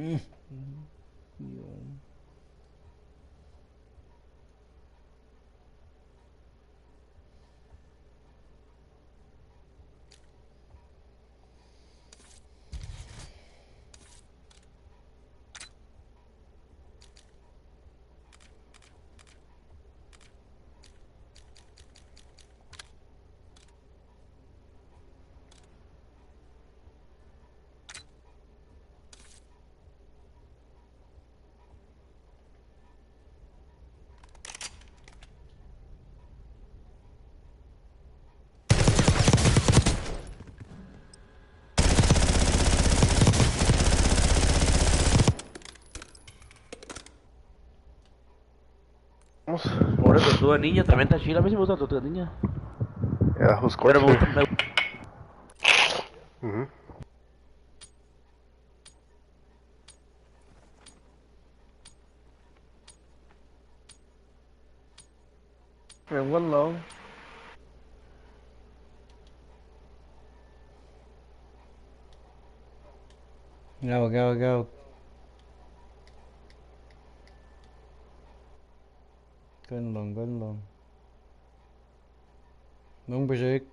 Yun. Por el tortuga ninja también está chila. A mí sí me gusta la tortuga ninja. Yeah, who's Pero me scored? gusta. One low. Go. Cân lòng. Đúng basic.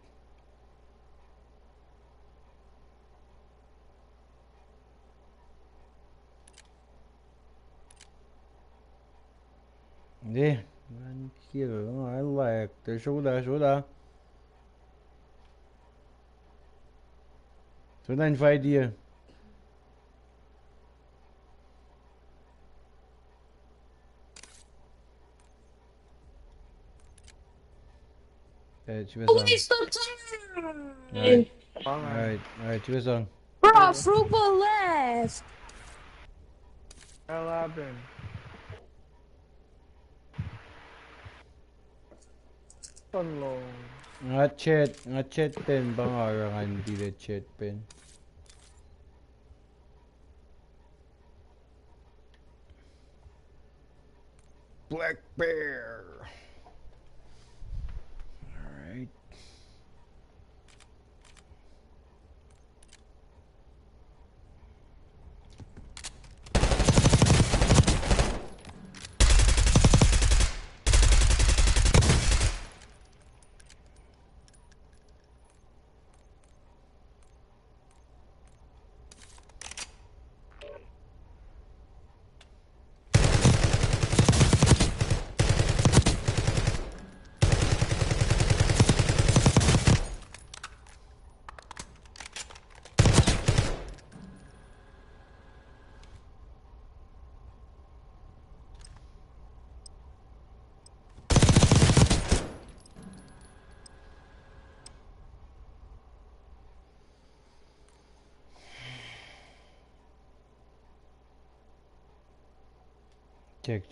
Đi. Anh kia rồi nó lại lạc. Từ xuống đây. Xuống đây anh phải đi. Waste of time! Alright, choose on. Bro, Frugal left! Hell happened? One low. Nga chat pen bang arangan di the chat pen. Black bear. Alright. Check.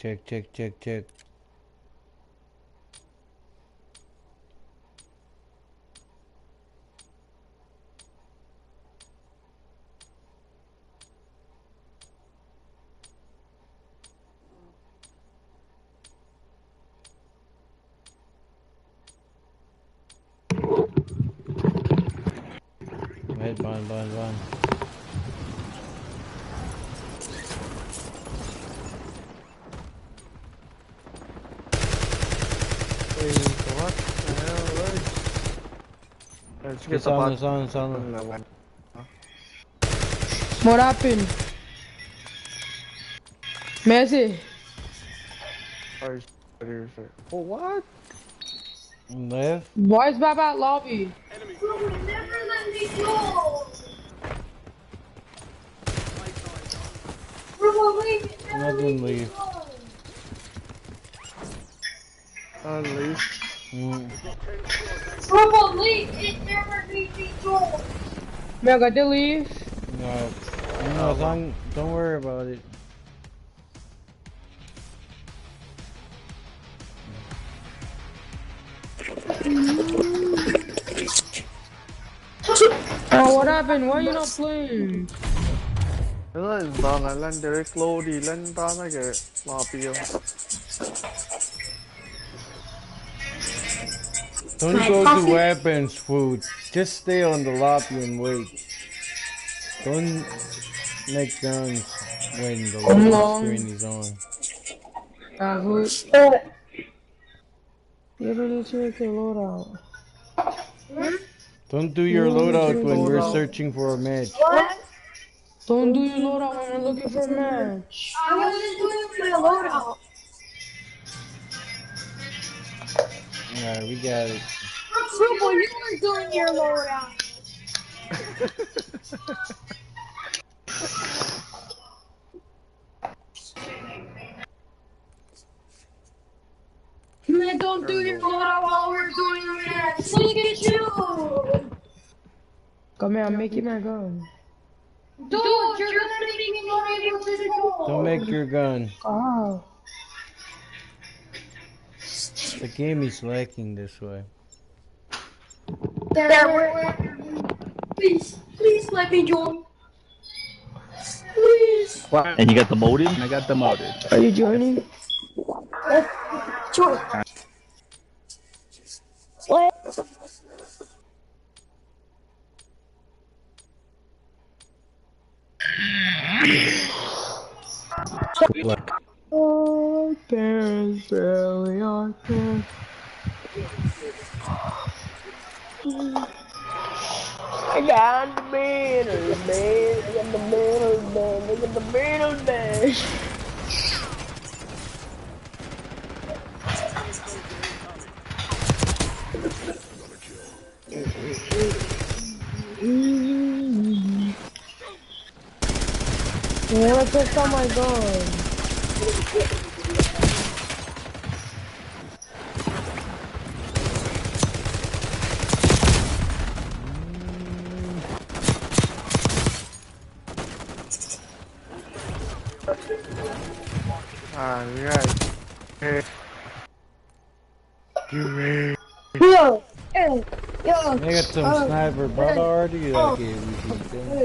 Wait, one. Hey, what the hell, right? Let's get the Sound. What happened? Messi. Oh, what? Left. Boys back at lobby. Bro, never let me go! Bro, wait, it never let Nothing me leave. go! Leave. Bro, leave, it never made me go! Man, I got to leave. No, don't worry about it. Oh, what happened? Why are you not playing? Lên toàn là lên direct low đi lên ba mấy cái lobby không? Don't go to weapons, food. Just stay on the lobby and wait. Don't make guns. when the Come loading along. screen is on. Good. You really check your loadout. Don't do your loadout when we're searching for a match. What? Don't do your loadout when we're looking for a match. I wasn't doing my loadout. Alright, we got it. Super, you were doing your loadout. Man, don't do your loadout while we're doing a match. Look at you. Come here, I'm making my gun. Dude, you're gonna make me not able to do. Don't make your gun. Ah. The game is lacking this way. Please, please let me join. Please. And you got the modded? I got the modded. Are you joining? Join. What? Our parents really are parents. I got the middle man, I got the middle man, I got the middle man. I wanna test out my gun. Alright. Hey. Yo, yo. I got some sniper brother already. Like it,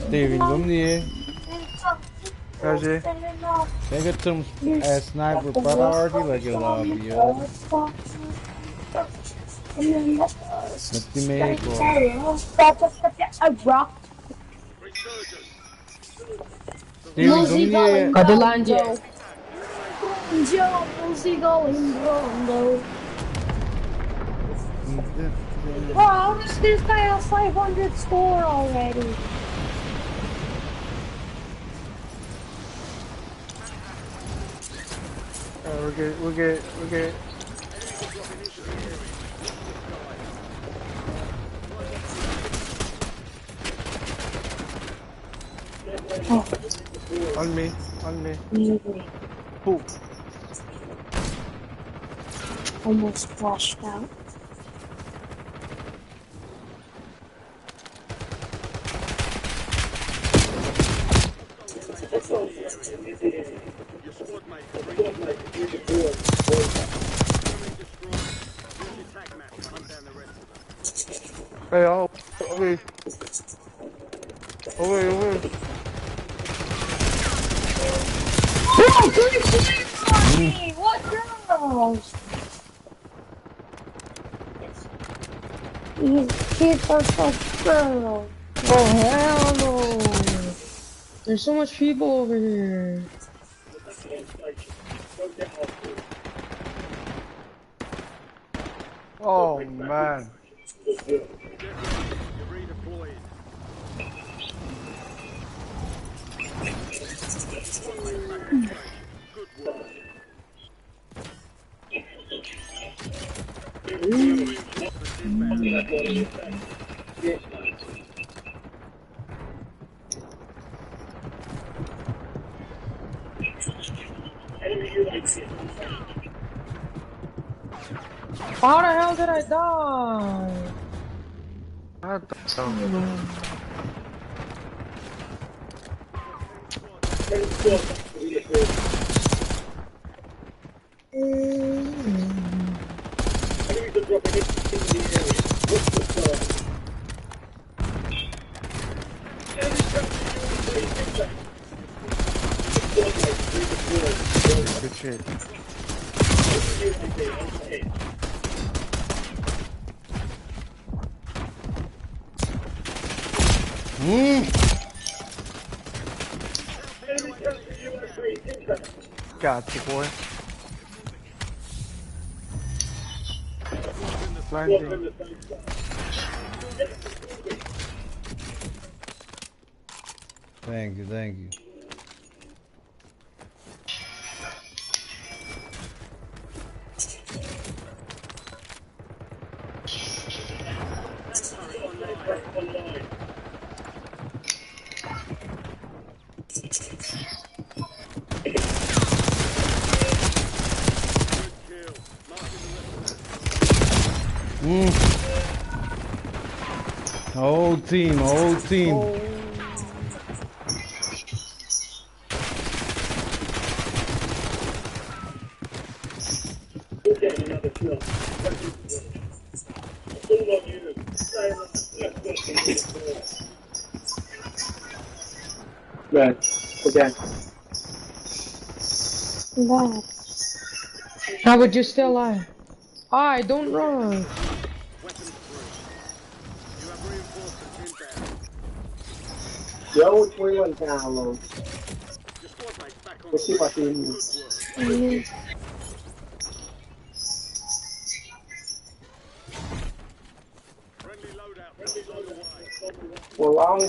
Steven, come here. How's I got some sniper brother already. Like a lobby, yo. Mati Mexico. A rock. Steven, come here. Adelante. Joe, musical in Rondo. Wow, this guy has 500 score already. We're good. On me. Who? Almost flashed out. Hey, oh, okay. Away. Oh, good play, Ronnie! What girls? He's a girl. Oh hell no! There's so much people over here. Oh man. How the hell did I die? What the hell? Good shit. got you, boy. Blinding. Thank you, thank you. Whole team, whole team. Oh. Right. Okay. That. How would you still alive? Alright, don't run. Yo, which way went down low? Let's see if I see him. Well, long.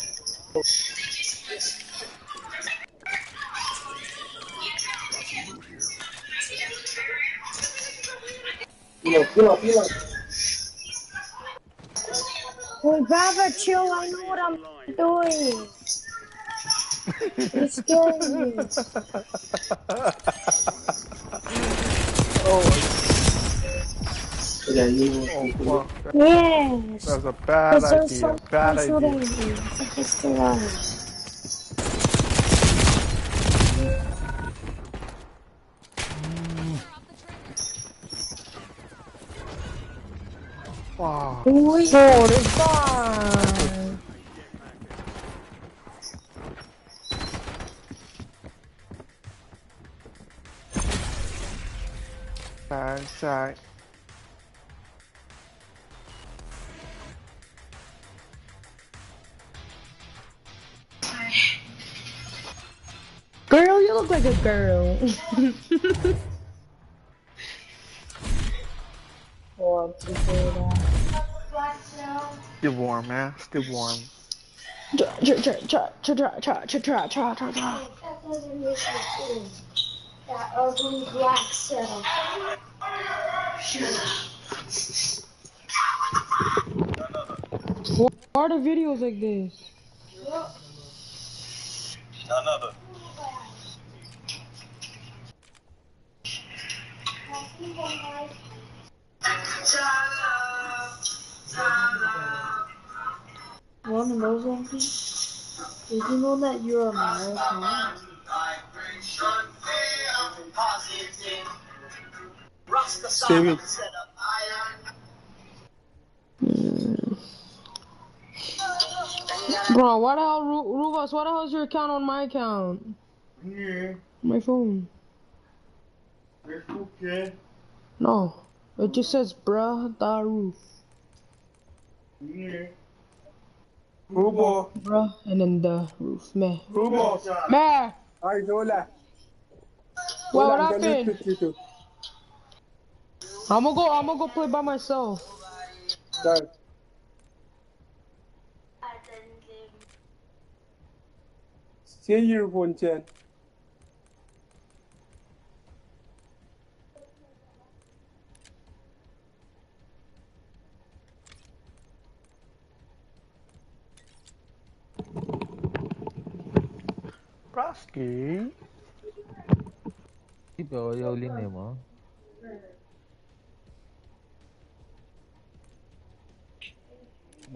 You know. Hey, Baba, chill. I know what I'm doing. You're scaring me. Oh, Yeah, you oh, fuck. Yes. That's a bad Because there's idea. so Bad much idea. It's too loud. Wow. Wait. Oh, it's fine. Bad side. Girl, you look like a girl. Oh, I'm too good. Still warm, man. Still warm. That ugly black cell. Why are the videos like this? Another. One of those empties? Did you know that you're American? Still. Bro, what the hell, Rubas, what the hell is your account on my account? Yeah, My phone. it's okay. No, it just says bruh the roof. Yeah. Rubo. Bruh, and then the roof. Meh. Rubo. Meh! Hi, Zola. What I'm gonna happened? twist you too. I'ma go play by myself. Done. See your phone, Chen. Prosky. Tipo, ayaw linim mo.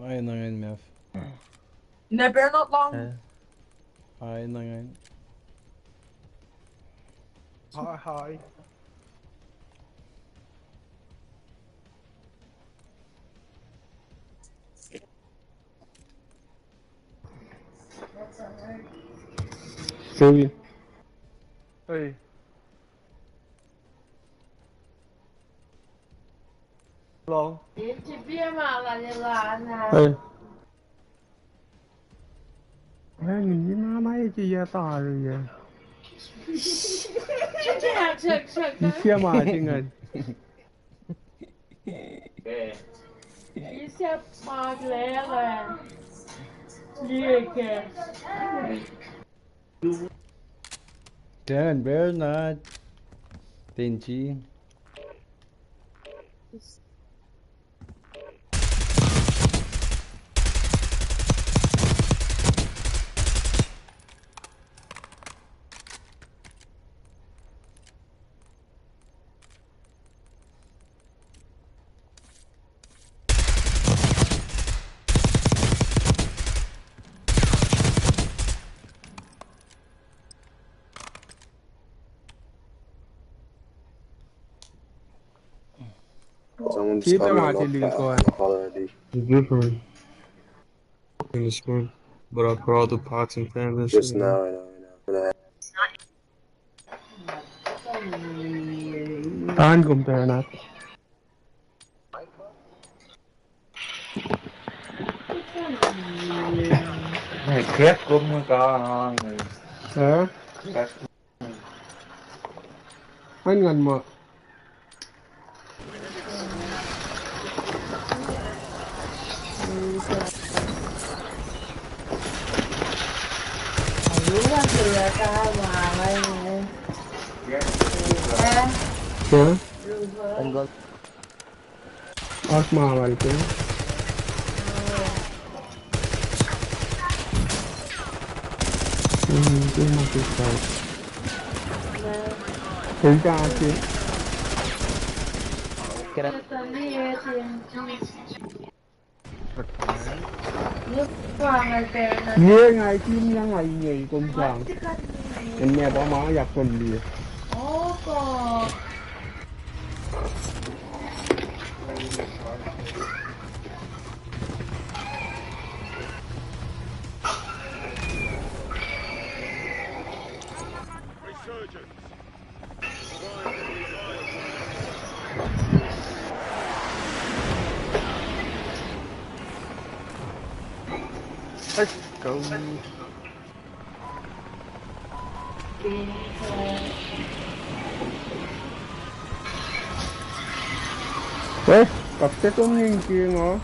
Ayun na ngayon, Mef. Never not long. Ayun na ngayon. Hi, hi. Sorry. Hey. Hello. Hey. Hey, you know my idea, İş yemedin hadi. Dan Bernard. Tenchi. Someone just Keep called them me out on till you my go. on my caller ID. It's different in the screen. But I crawled through pots and pans and Just shit. now, I know. Tahan compare na. Này khét cũng có ngon rồi. Khét. Anh ngần mà. Hả? Anh có Asma var ki. Cái mà cái sao? Thấy ra chứ. kira Nghe ngày chim yang ngày nhảy cùng chàng. Anh nghe bỏ má giặc tuần đi. Let's go. Ê, cặp cái tôm nhìn kia ngó.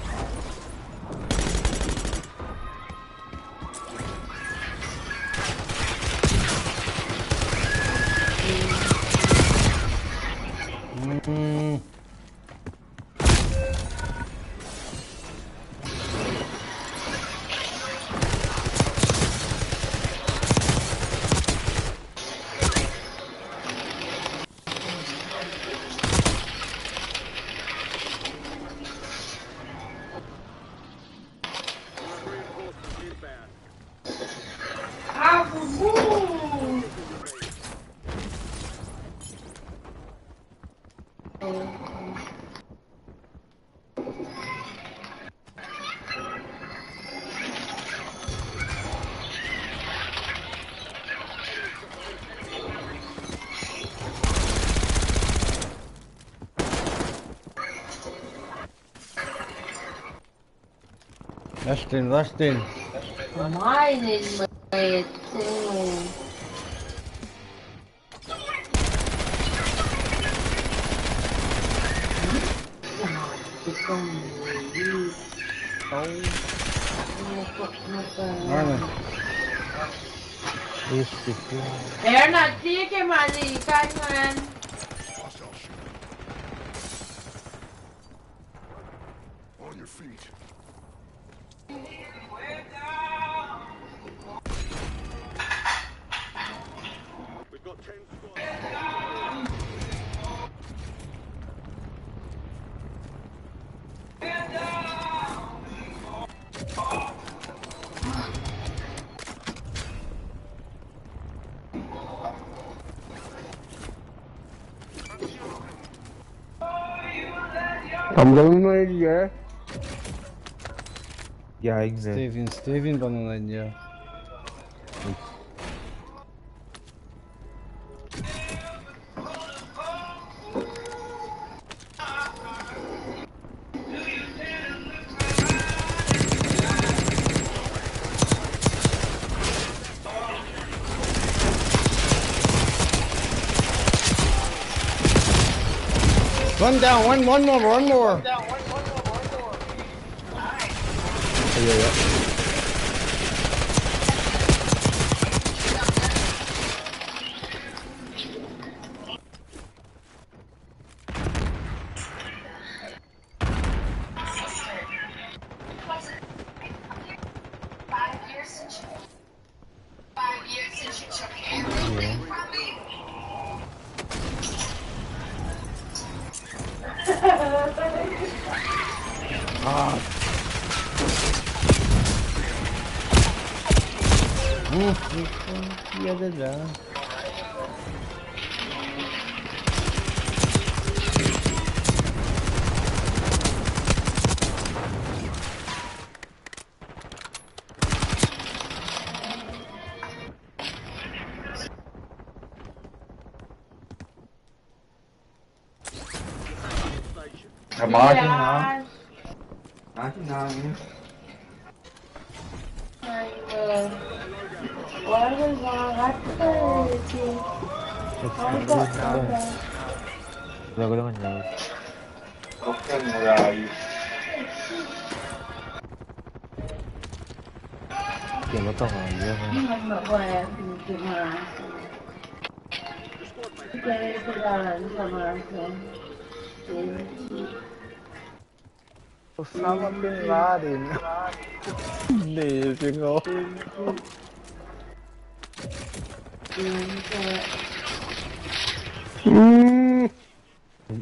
Last in. Mine is my They're not taking my lead, man. On your feet. We've got 10 squads. Thầm lưng nó gì vậy? Yeah, exactly. Steven bana lan ya. One down, one more. Yeah. Marching now. Why was I Wala ko naman yun. Okay, Murai. Kaya ba ito nga? Osama Bin Laden. Amazing, oh.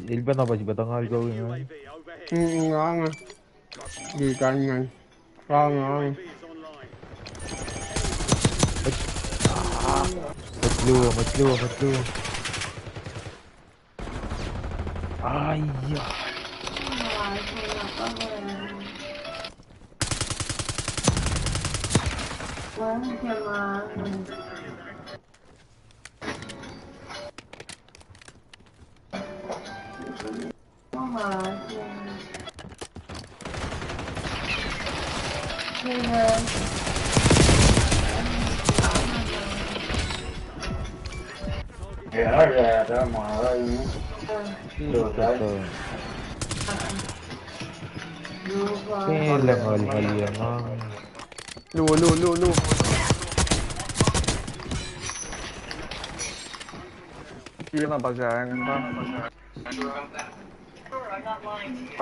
Ilban na ba si Batangal gawin nga? Ngon. Đi canh này. Ngon. Matlo. Ay, yeah. Thì nó ra ra ngoài đây được đấy. Kailan hal yan ang... Lu. Hindi na basahan ba?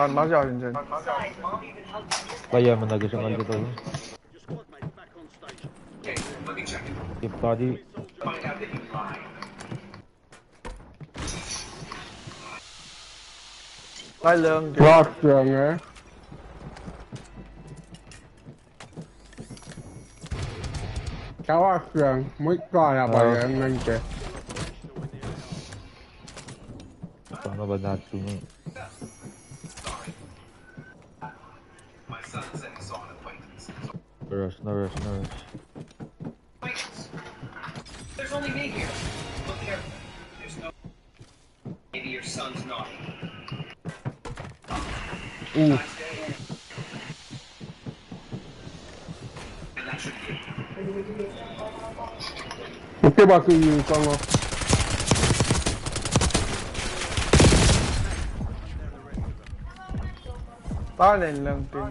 맞아, 이제. Kaya mo nag-isangal dito. Keep body. Lại lượng. Lọt trường ấy. Cháu trường mới coi là bài em nên kìa. Paano ba natin yun? Rush. There's only me here. Look careful. There's no... Maybe your son's naughty. Cái bà cứ gì con không? Ba lên lần tiền.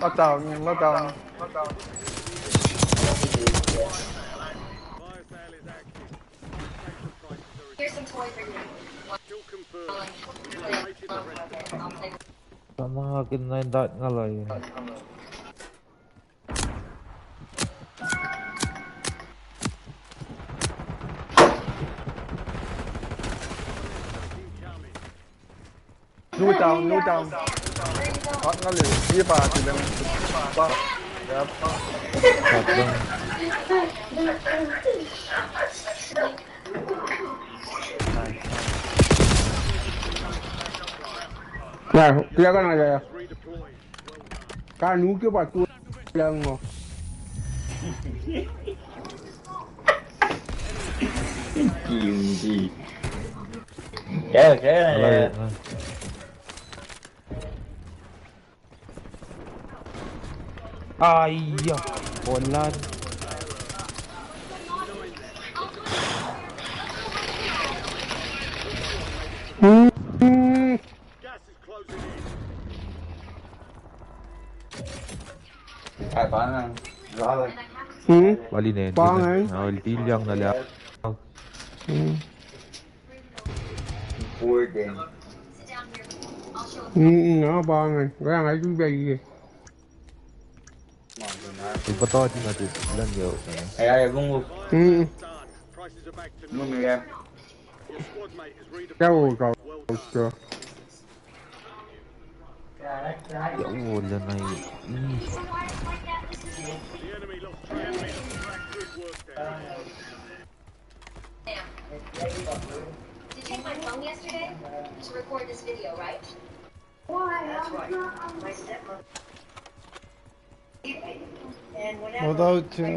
Bắt đầu. Here's some toys for you. Sa mga kinaindat nga lang yun. Nu down, nu down. Hot nga li. Iya pa, silang pa. Yep. Shotgun. Này, kia cái này kìa. Cái nú kia bà tôi lần rồi. Chuyện gì? Cái này. Ay, ya. Online. Phải bán à? Rõ rồi. Bali na yun. Bang eh. Ulti lang na lang. Vui kìa. Nó ba này, cái này chú gì kìa. Iba to, di natin ilan yun. Ay, ay, bungo. Bungo em. Cái ồ cầu. Kìa. Ya, wala na yun. Did you take my phone yesterday to record this video, right? That's right. My stepmother. And whenever Without reads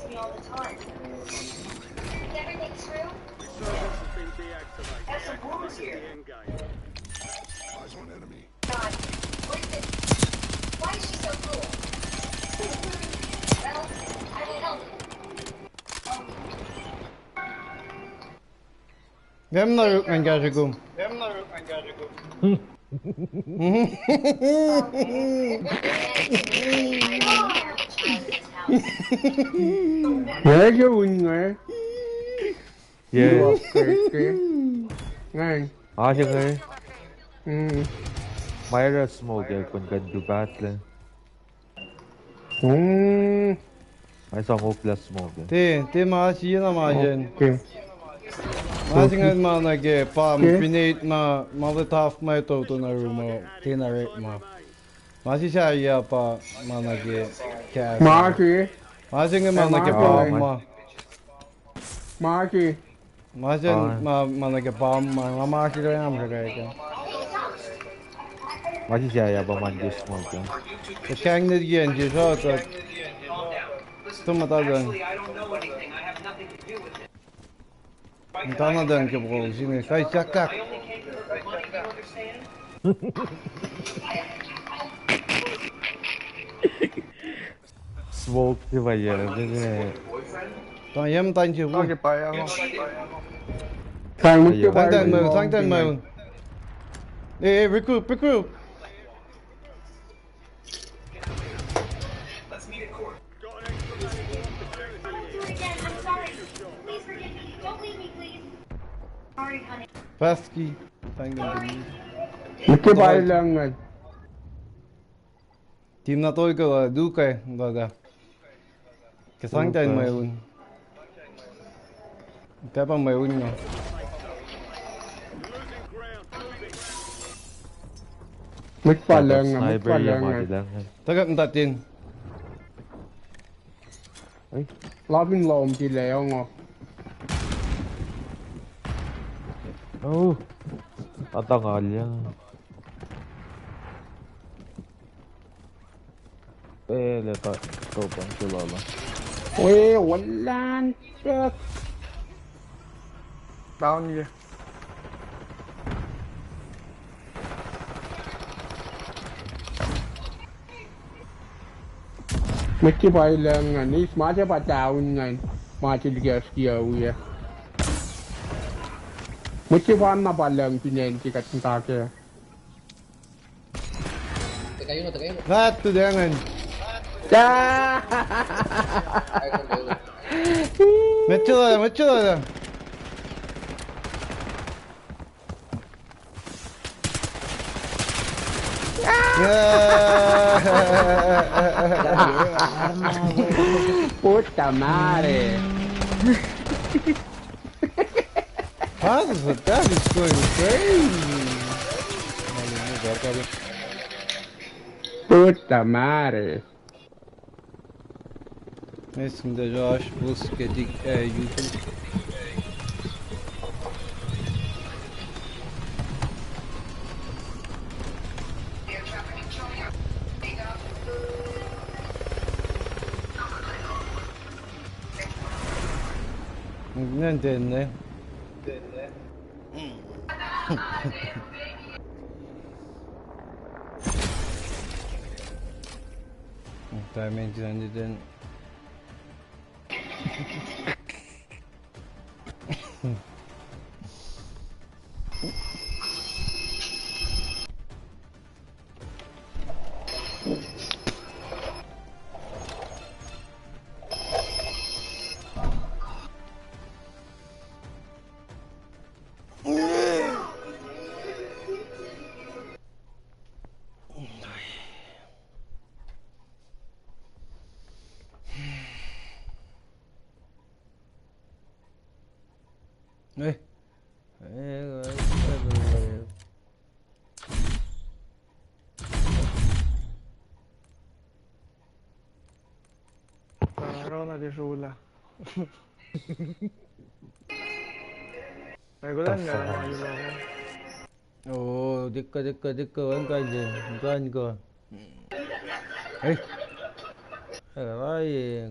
me all the time. Is everything true? Have some rules here. Eyes on enemy. God, what is this? Why is she so cool? Well, I will help. Wiem na róg angażegum. Nhớ chứ huynh nghe. Yeah. Kìa. Ngay. Siya nga eh. Myra smoke eh, kung ganito battle. May song plus smoke eh. Det maashi na maajen. Kìa. Maasingan ma nage pam pinate ma maletaf ma to na rumo tinare ma. Maashi siya ya pa ma nage kaya. Má kìa. Maasingan ma nage pam ma. Má kìa. Maasin ma nage pam ma maashi ka yam ka. Masih siya ya ba man just smoke eh. The kang nid yen ji so to. Tumatagan. Tama dan ke bro, sini kai cakak. Smoke di ba yan? Tayam tan chứ. Tao kịp bài không? Thằng mới chưa bay. Sang tên mờ. Ê, recruit. Pasky. Thank you. Mới chưa bay lần này. Team na tôi cơ du cái da. Cái sang tên mờ un. Cái bằng mờ un nhá. Mới bay lần này, mới bay lần này. Tất cả người tin. Lo bên lồm thì lẹo ngọt. Tatangal yan. Leta. Ito pang silala. Uy, wala. Shit. Down kìa. Mới chưa bay lần này, ní má chứ bà chào này. Mà chỉ kìa kìa. Mới chưa bay mà bà lần thì nền chỉ cả chúng ta kìa. Ratu jangan. Chà. Macam lah. Puta madre. Nossa, tá biscoito crazy. Puta madre. Neyse şimdi Josh Busquedik YouTube. Ne ne? Muhtemelen zanneden Rona di sulla. Regular nga Oh, dikkat kan kaje. Kan ko. Ay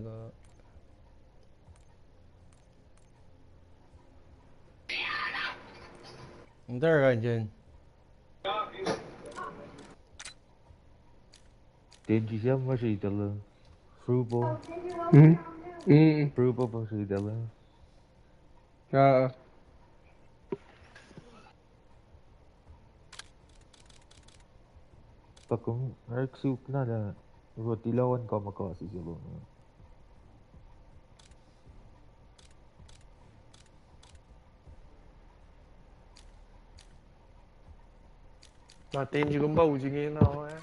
ko. Ntar kan jen. Denji siya masih dalam. Frubo. Frubo masih dalam. Pag kung Ark Soup na tilawan ka makasi sila. Matiin juga bau jingin ako eh.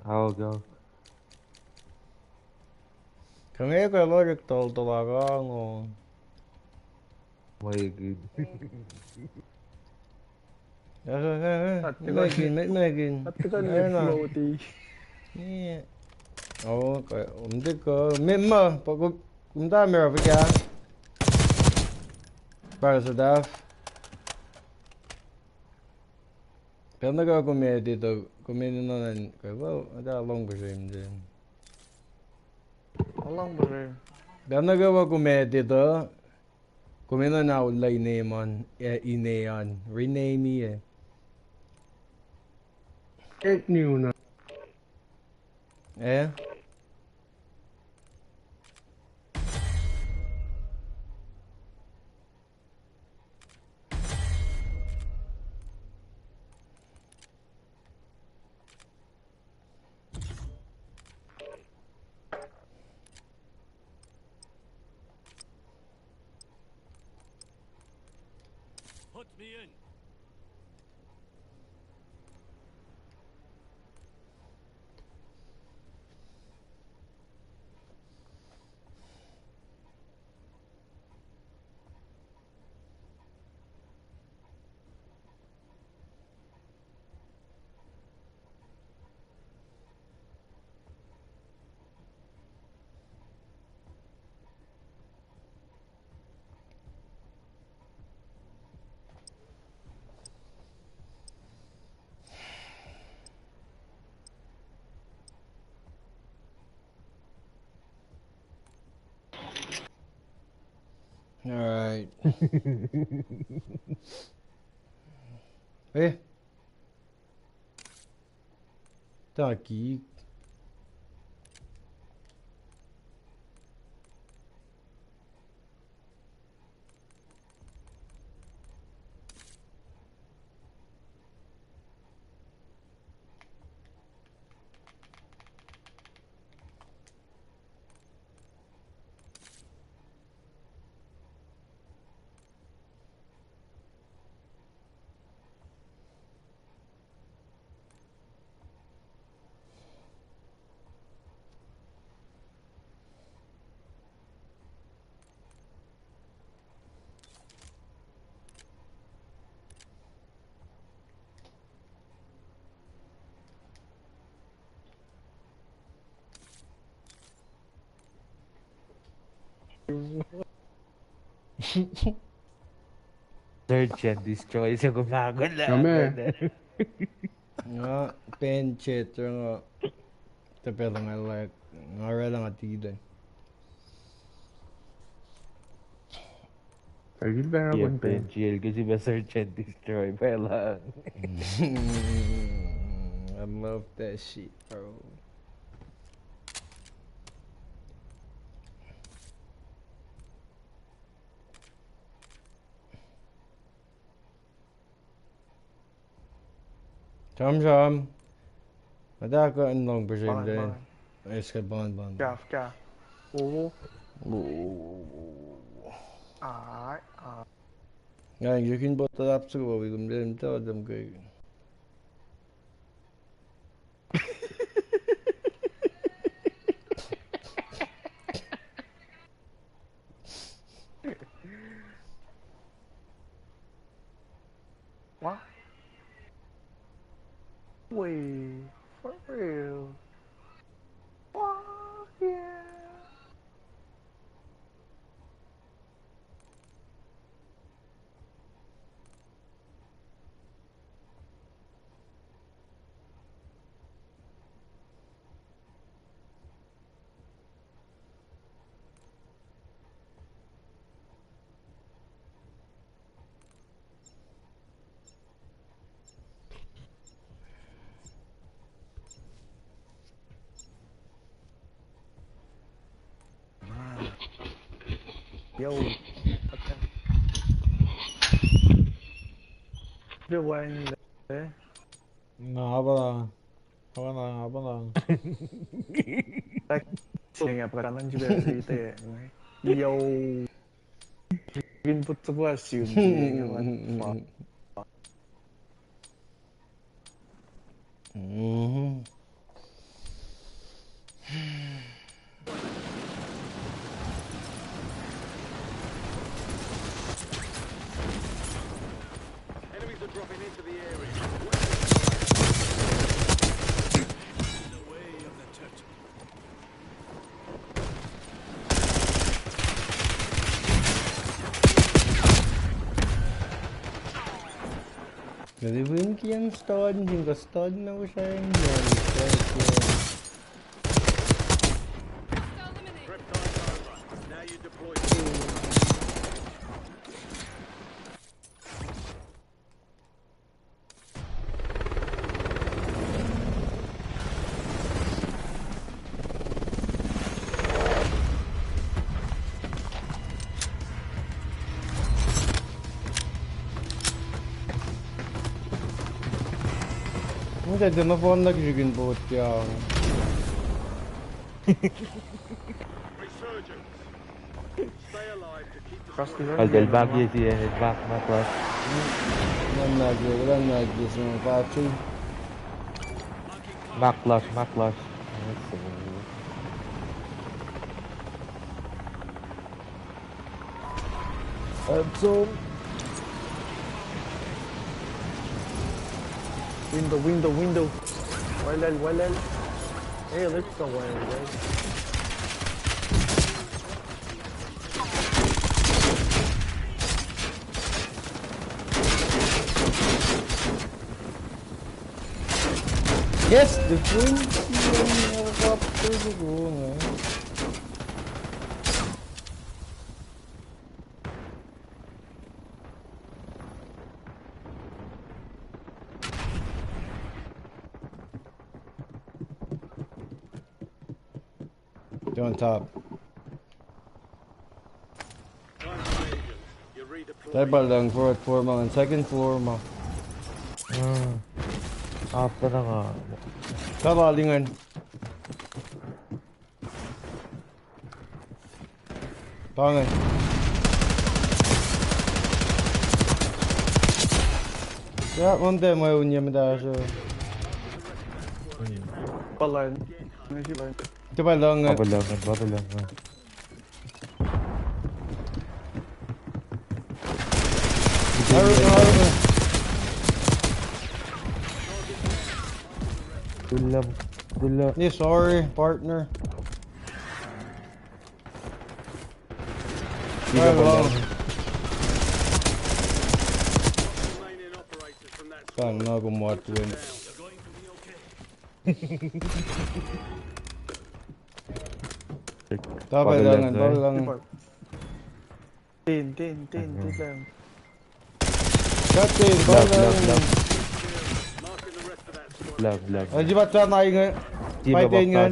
How go? Kami ko logic talaga ngo. My good. Megin. At ka floaty. Yeah. Oh, kaya hindi ko. Mimma, pag kumda meron pa kaya. Para sa DAF. Pero nag-comment dito. Comment na nan. Kaya well, ada long game din. Along ba rin? Pero nag-comment dito. Comment na ulay naman. Ineon. Rename eh. Ek new na. Eh? Put me in. Alright. Tá aqui. Search and destroy sa gumagala. Nga, penchet, nga. Tapi lang I like, nga lang atida. Ayun ba nga pencil kasi ba search and destroy pa lang. I love that shit, bro. Chom. Ada ka anong preserve din. Ay, ska bond. Kya. Oo. Ai. Nga, you bot up sa ko, we dem ta dem kay. What? Wait, for real? Fuck yeah. Yo, okay. Rewind. Haba lang. Saya peranan juga itu ya. Yo, input sebuah assume. Enemies are dropping into the area. The way of the turtle. Jadi mungkin yang stun hingga stun na ko siya yung Now you deploy. Hindi, di na po nag-jigin boat yan. Del bagyo siya, back na plus. Walang nag-gis mga patsi. Back plus. Absorb. Window. Walal. Hey, let's go, guys. Yes, the twin helicopter ko nga. They're on top. Taiba lang, fourth floor mo, and second floor mo. After na nga. Kabalingan. Pangan. Ya, onde mo unya mi da so. Palan. Babalangan. Dulab. Yeah, sorry, partner. Di ba ba lang? Saan na ako muatuin? Tapay lang. Tin lang. Tin, lang. Lag. Di ba siya na yung fighting nga?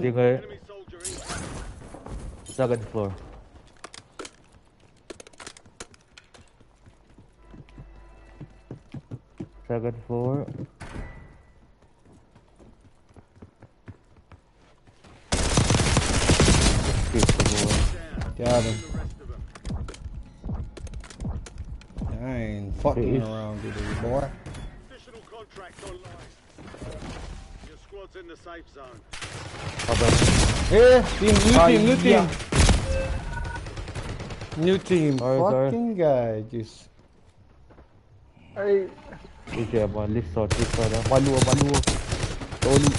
Second floor. Second floor. Got him. I ain't fucking around with you, boy. Additional contract online. Your squad's in the safe zone. Here, new team. New team. Fucking guy, just. Ay. Okay, list out. Maluwa. Tolu.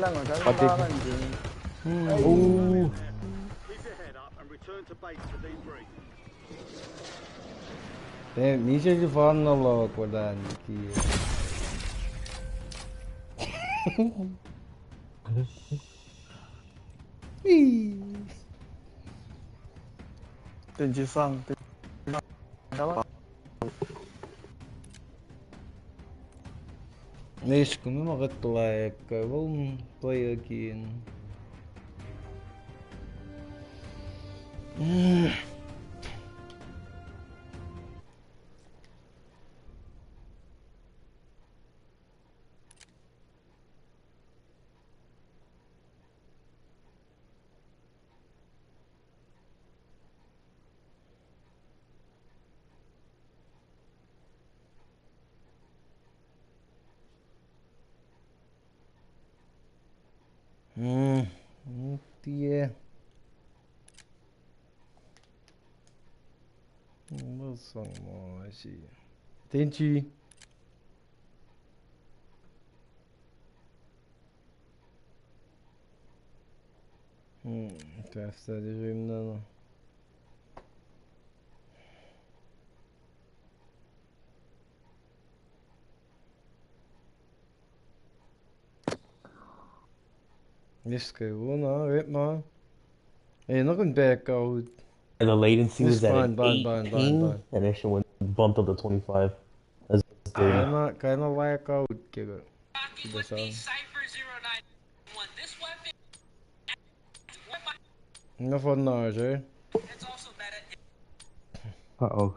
Lang. Ooh. Keep your head up and return to base for debrief. Damn, ni siya fan na lo ko dan ki. Tenjisang. Nice, kung like, I will play again. Yeah. What's some more? I see. Tenchi. Testa de gymna. This guy will not rip man. Hey, looking back out. And the latency was at an 18, bond. and that shit went bumped up to 25. That's dirty. Kinda like out, killer. No fun now, eh? Uh-oh.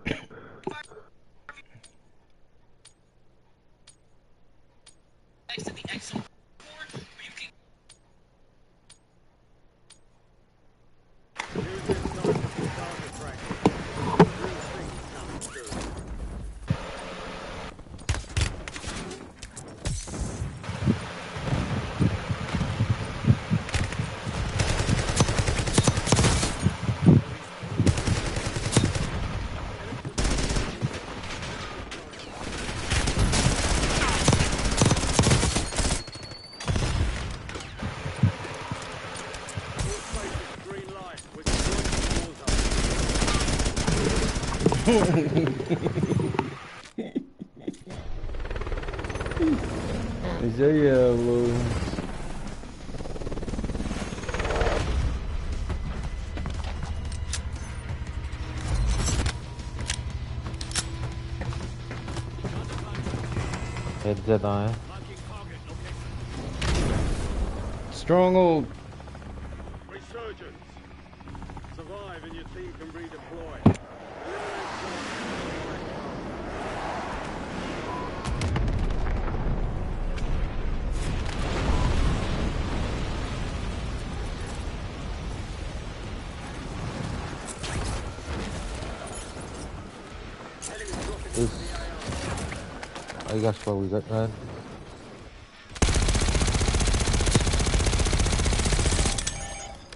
Is that yellow? Headset on. Stronghold. Resurgence. Survive and your team can redeploy. I guess what we got, man.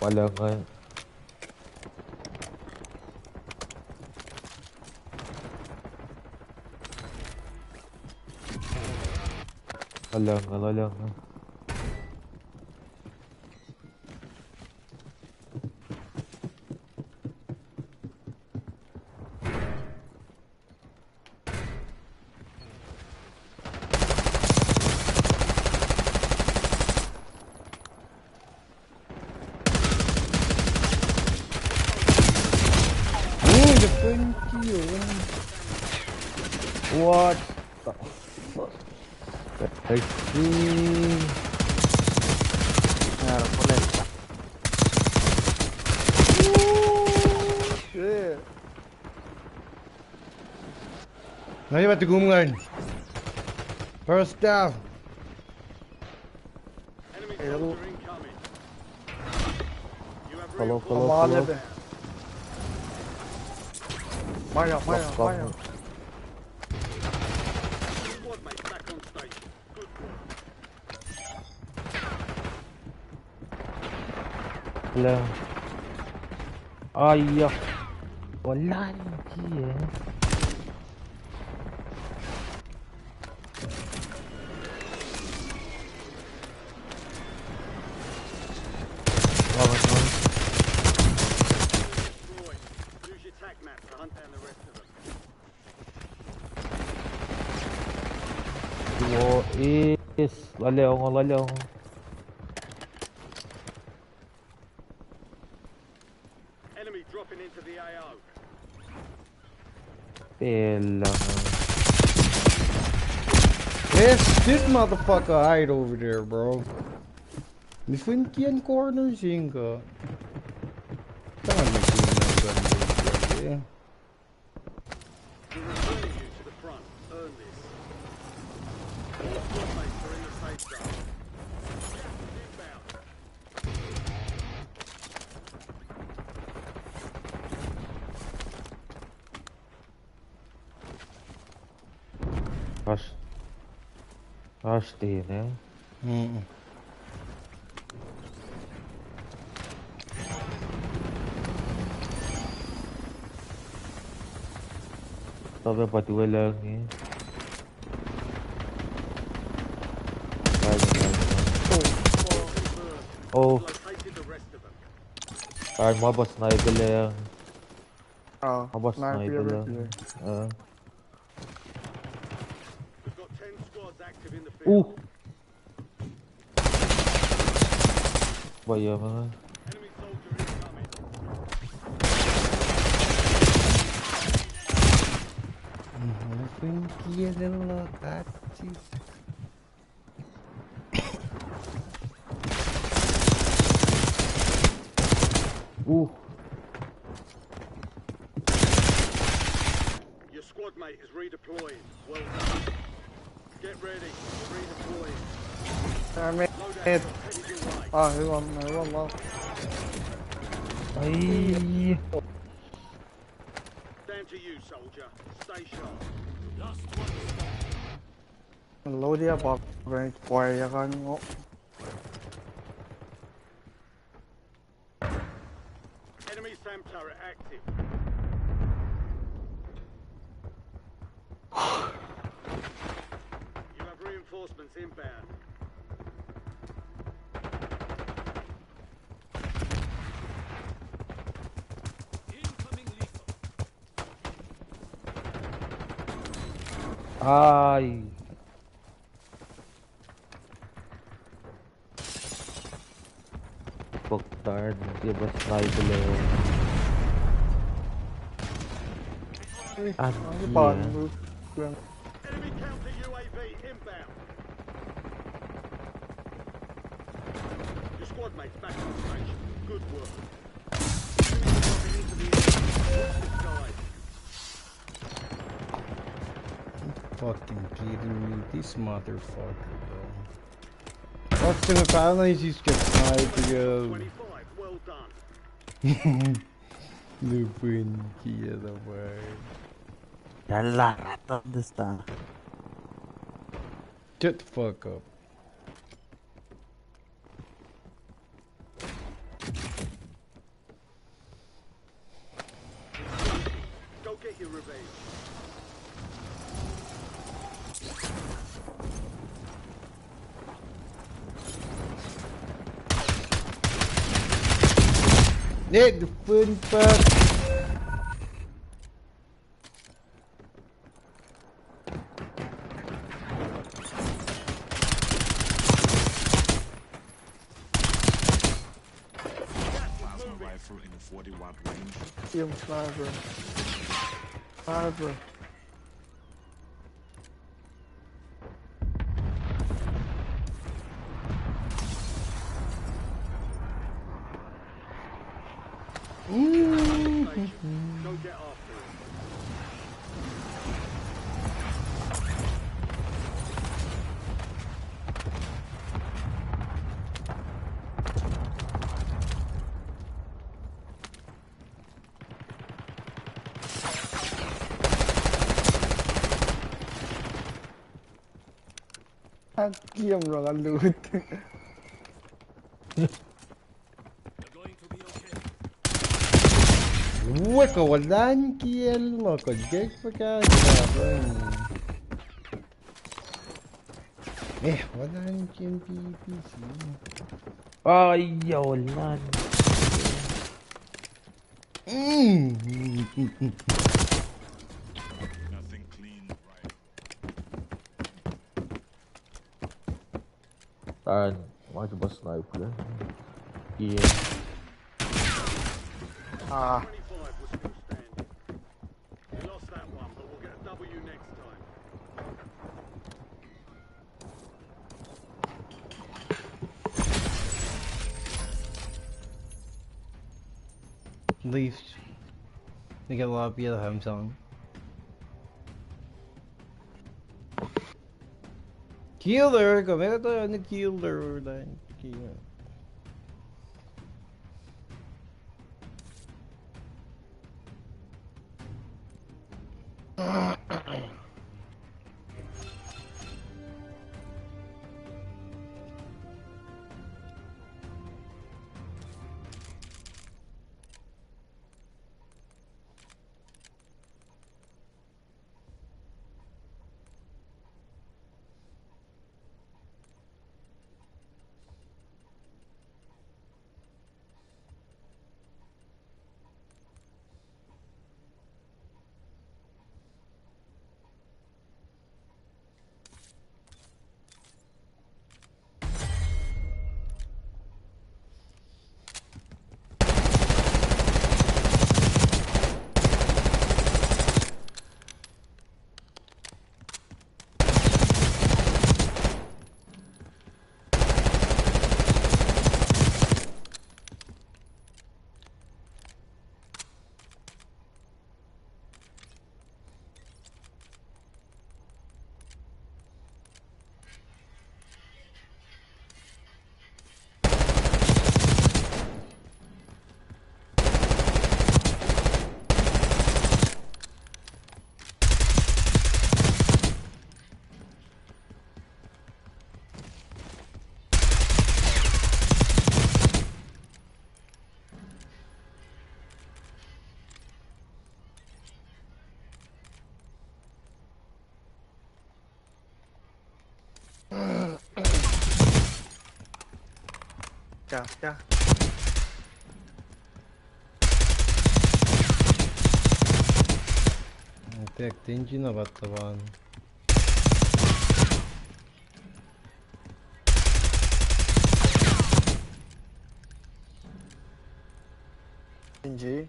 Wala nga. Wala nga. What the fuck? I see. Shit. Now you have to go ngayon. First down. Enemy soldier incoming. You have Follow. Maya. squad mates back on station. Good work. Wala. Ayak. Wala hindi eh. Use your tac map to hunt down the rest of them. BO6 Lalong. Enemy dropping into the AO. Pelang. This motherfucker hide over there, bro. Nifunkian corner zinga. Tama na We're returning you to the front. Earn this. All squad mates are in the safe zone. Inbound. Rush din eh. Sabi pa dua lang eh. Oh. Ay, mabas sniper lang. Mabas sniper lang. We've got 10 squads active in the field. Baya mga. Enemy soldier incoming. Nifunkian lokasi. Your squad mate is redeploying. Well done. Get ready. Redeploying. He won low. Ay. Down to you, soldier. Stay sharp. Low dia pa. Right, boy, kan mo. Enemy SAM turret active. You have reinforcements inbound. Ay. Pagtard, dia ba sniper lang. Enemy counter UAV inbound. Your squad mates back on station. Good work. Enemy dropping into the sky. Fucking kidding me, this motherfucker, bro. What's in the finally just get sniped again? 25, well done. Nifunkian away. Yalla, rata sta. Shut the fuck up. Go get your revenge. Need the fun fuck. Rifle in a 40-watt range. Yung sniper. Alright, bro. Go get after it. Hakim rồi anh lượt. Hueco, walanki el loco, Jake acá, walanki en PPC. Ay, ya wala. Nothing clean, right? Tan, mau coba sniper ya. Iya. Ah. 25 was still standing. We lost that one, but we'll get a W next time. Leaf. They get a lot of the other home song. Killer, come here to the killer. Chà, chà. Так, тенджина баттаван. Gì?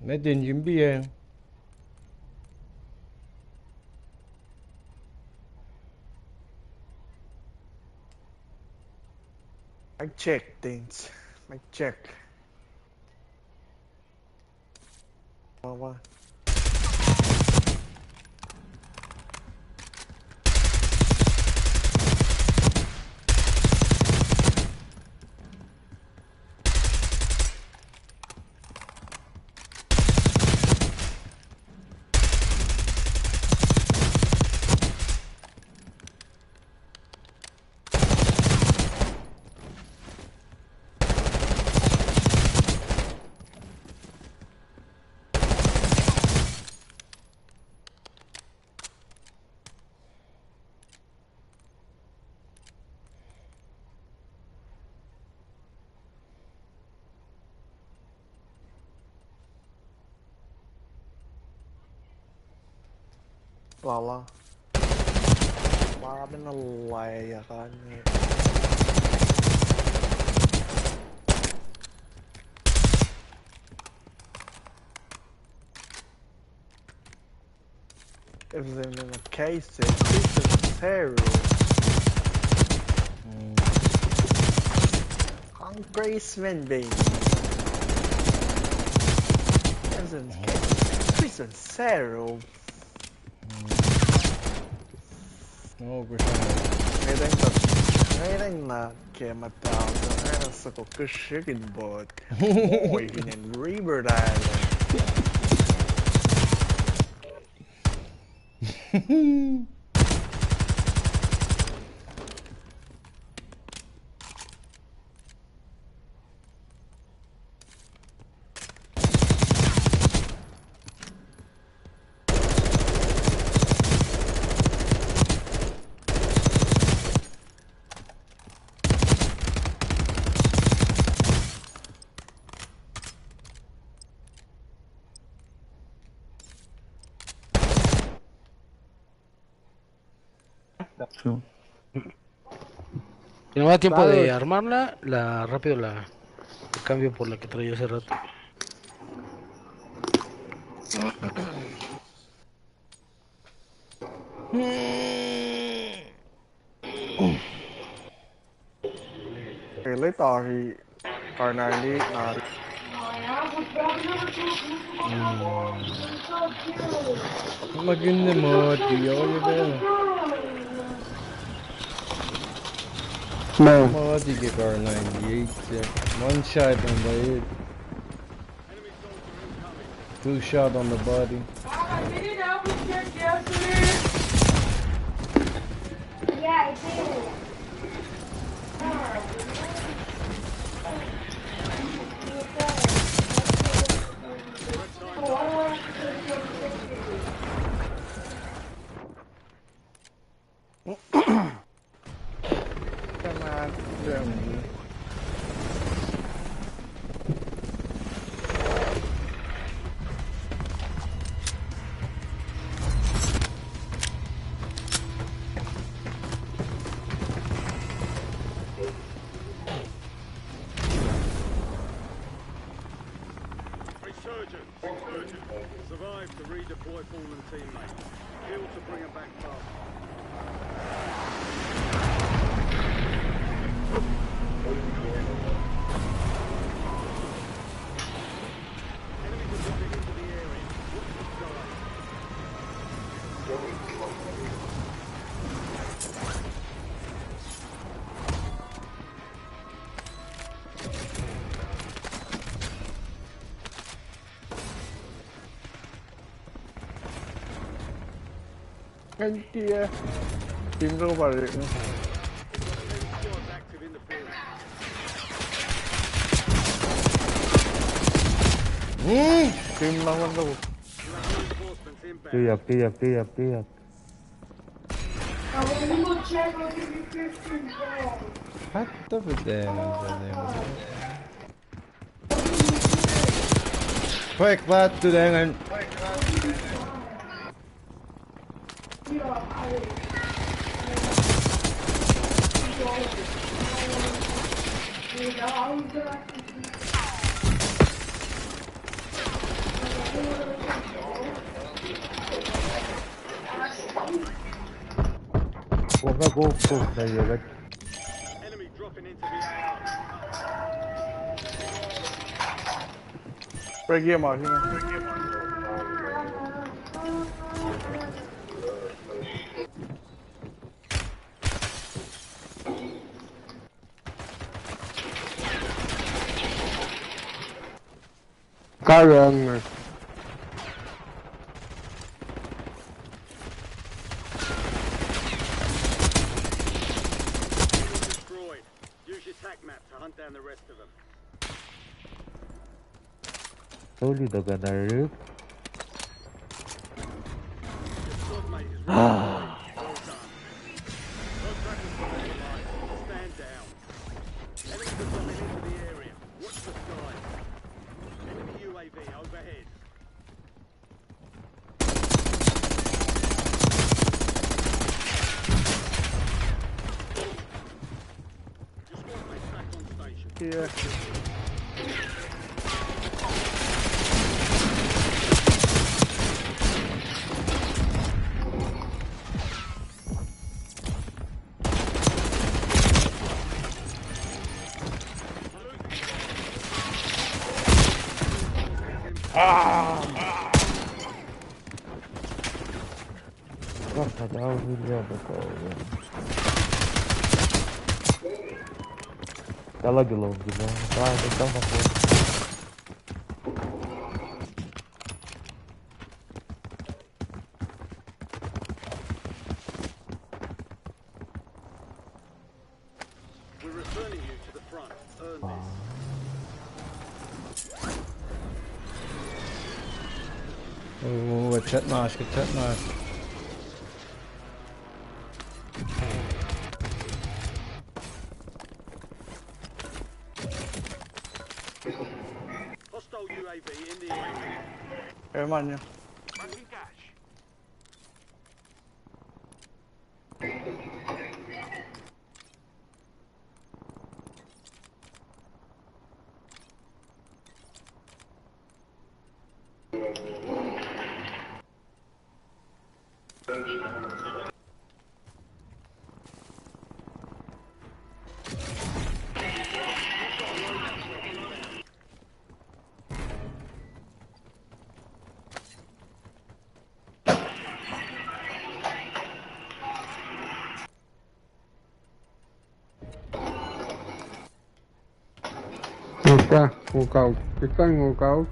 Mấy tiền 준비해. Mic check things. Mic check. Wow. Lala. Lalaเป็นอะไรอะกันเนี่ย If they're in a case, it's zero. Congressman, baby. Prison zero. Ngayon na kaya matao sa kukushikin bot. Boy, in River Island. Si no me da tiempo de armarla, rápido la cambio por la que traía hace rato. Lấy tò thì tòi này đi là Maganda mo, Dio, you better. No. Modi get R98 there. One shot on the head. 2 shot on the body. Yeah, I did. Survive to redeploy fallen teammates. Kill to bring them back fast. Enemies are dropping into the area. Watch the sky. Bên kia tìm đâu vào được nữa. Tìm đâu vào đâu. Clear. Hatta för den. Quick, lad, to the end. Go. There you go. Enemy dropping into the area. Break him out here. Karen. Destroyed. Use your tac map to hunt down the rest of them. Slowly they're gonna rip. Your squad mate is ready. Well done. No trackers for the line. Stand down. Enemies are dropping into the area. Watch the sky. Enemy UAV overhead. Yeah. Baka jauh dia betul. Kalau gelap juga, kita masuk. We're returning you to the front. Earn this. Chatnash, chatnash. Hostile UAV in the area. Hermano. Moving cash. Walk out. Keep going, walk out.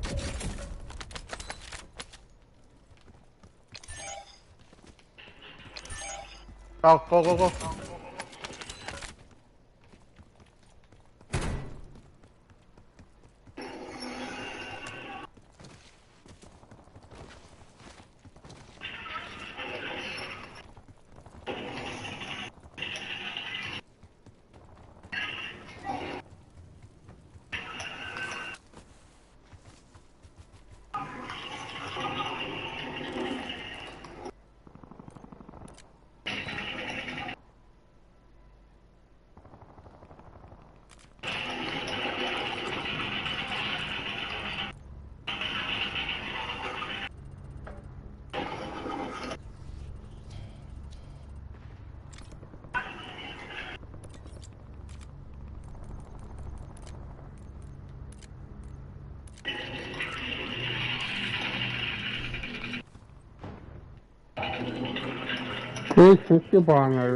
Go. Keep your partner,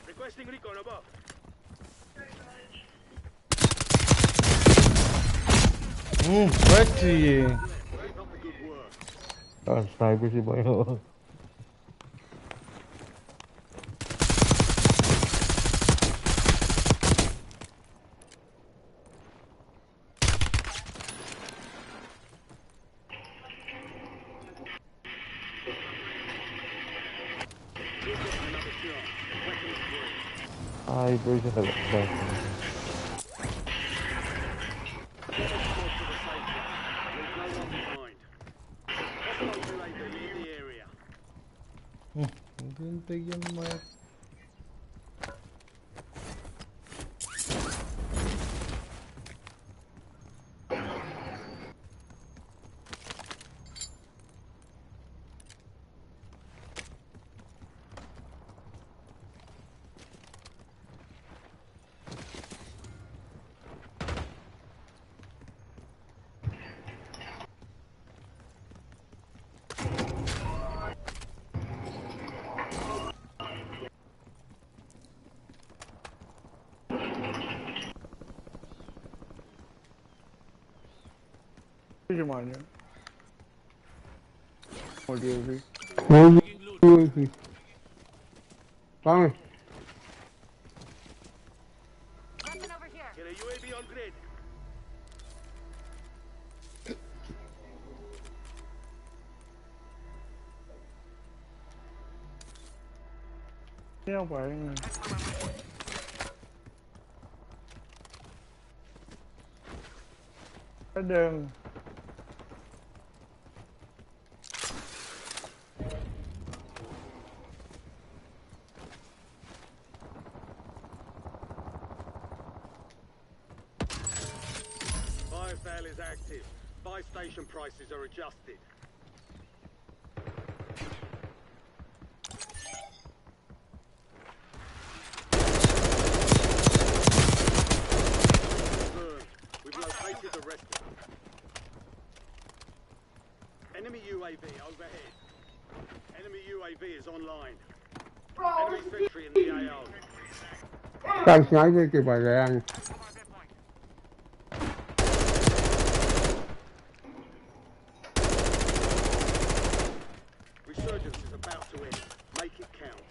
Requesting recon above. Back to you. Keep up the good work. Sniper sih boy. Ay, version of that. Didn't begin my. Hermano. UAV. Vamos. Get a UAV on grid. Không phải. Cái đường. fire sale is active. Buy station prices are adjusted. We've located the rest of them. Enemy UAV overhead. Enemy UAV is online. Enemy sentry in the AO. Đang nói với cái bà Lan. Resurgence is about to end. Make it count.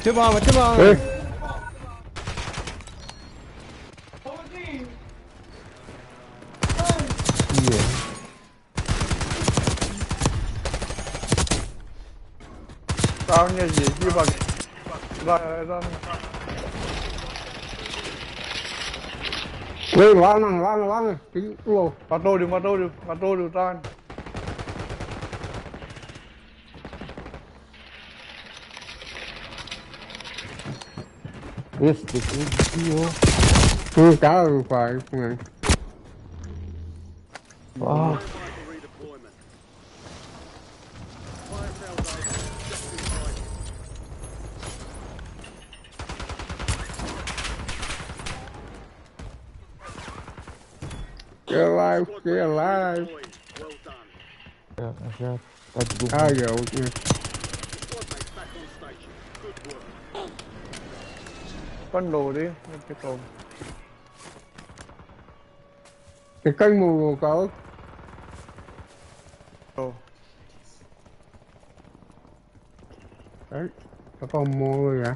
Come on, come on. Ê. Tao như gì chứ bằng ra. Lên lăn kính lô. Bắt đôi được tao. Este tío. Tú cá rồi phải không? Wow. Get alive. Yeah, that's good. Ah, yeah, okay. Con đồ đi, cái tôm. Cái kênh mù có. Đấy, có con mua rồi hả?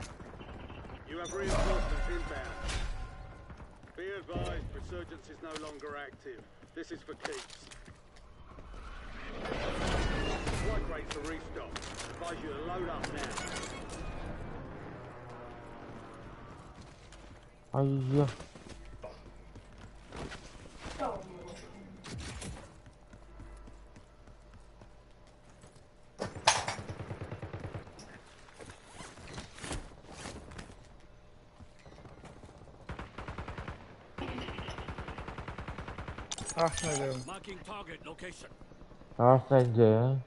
You have reinforcements inbound. Be advised, resurgence is no longer active. This is for keeps. Strike rates to restock. Advise you to load up now. Ai da. Marking target location. Stranger.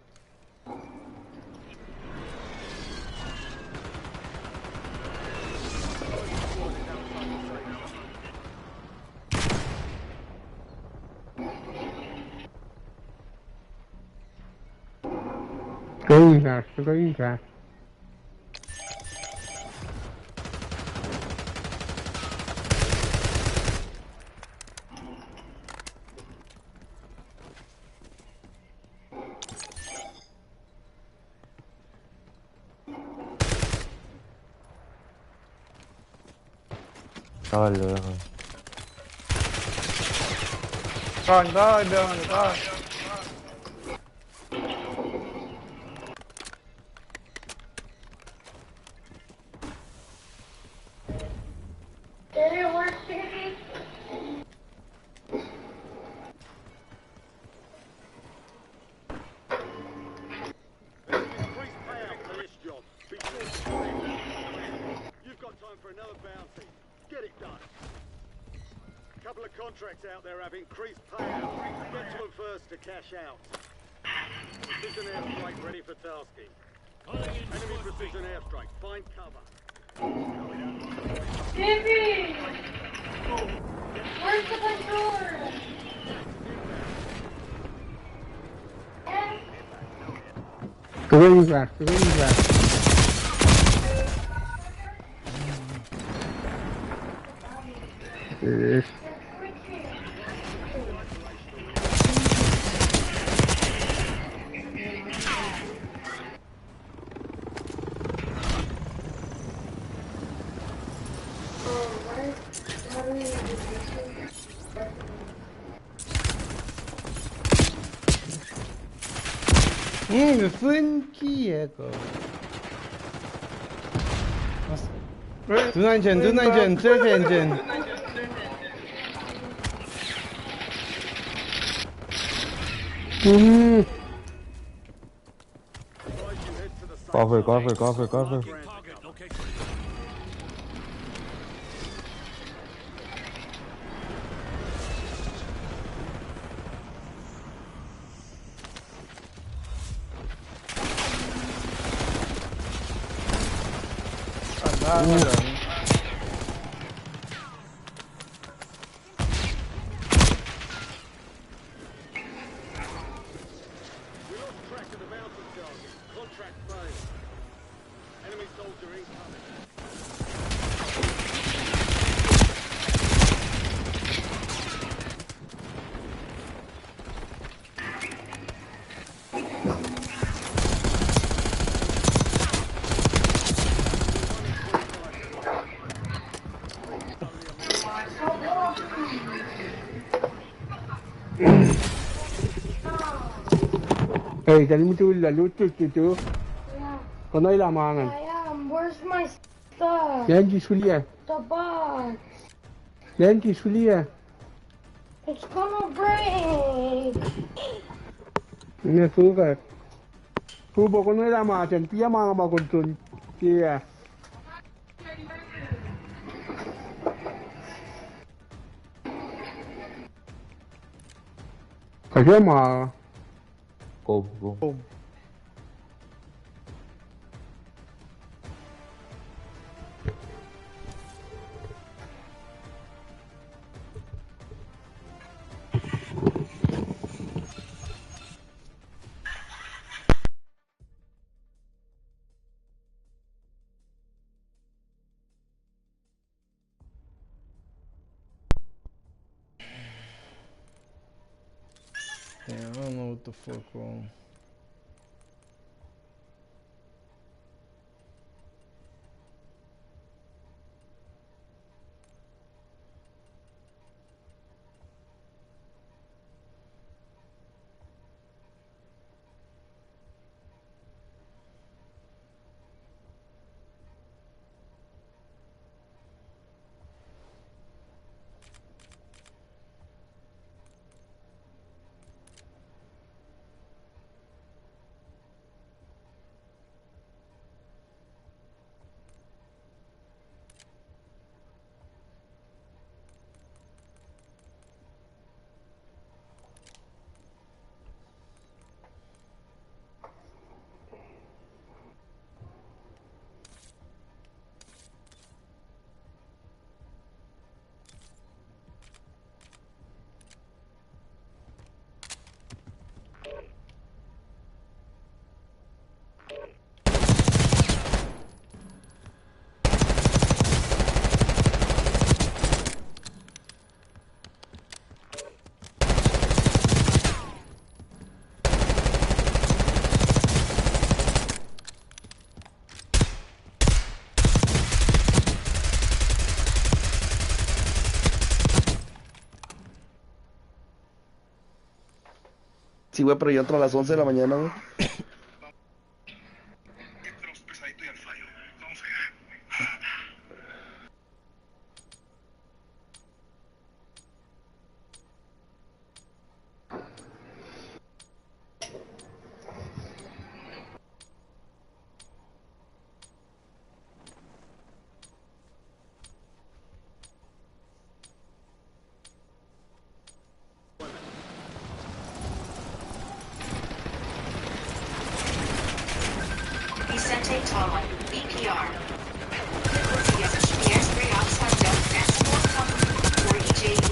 Screen shot. Rồi lừa rồi. Còn có đường có. Contracts out there have increased payouts. Get to them first to cash out. Precision airstrike ready for tasking. Enemy precision airstrike. Find cover. Jimmy! Where's the door? Screen shot. Yes. Funky Dunanjen, self engine. Cover, cover, cover, cover. We lost track of the mountain target. Contract failed. Enemy soldier incoming. Hey, tell me to loot to. Kono ilamangan. I am. Where's my stuff? Yan kisulia. The box. Yan kisulia. It's gonna break. Ne suka. Kubo kono ilamaten. Pia mga makuntun. Pia. Kasi mga. Go, go. Yeah, I don't know what the fuck wrong. Sí, güey, pero yo entro a las 11 de la mañana, güey. Vicente Tala, BPR. Przyjaźń Oxford National Company for EJEA.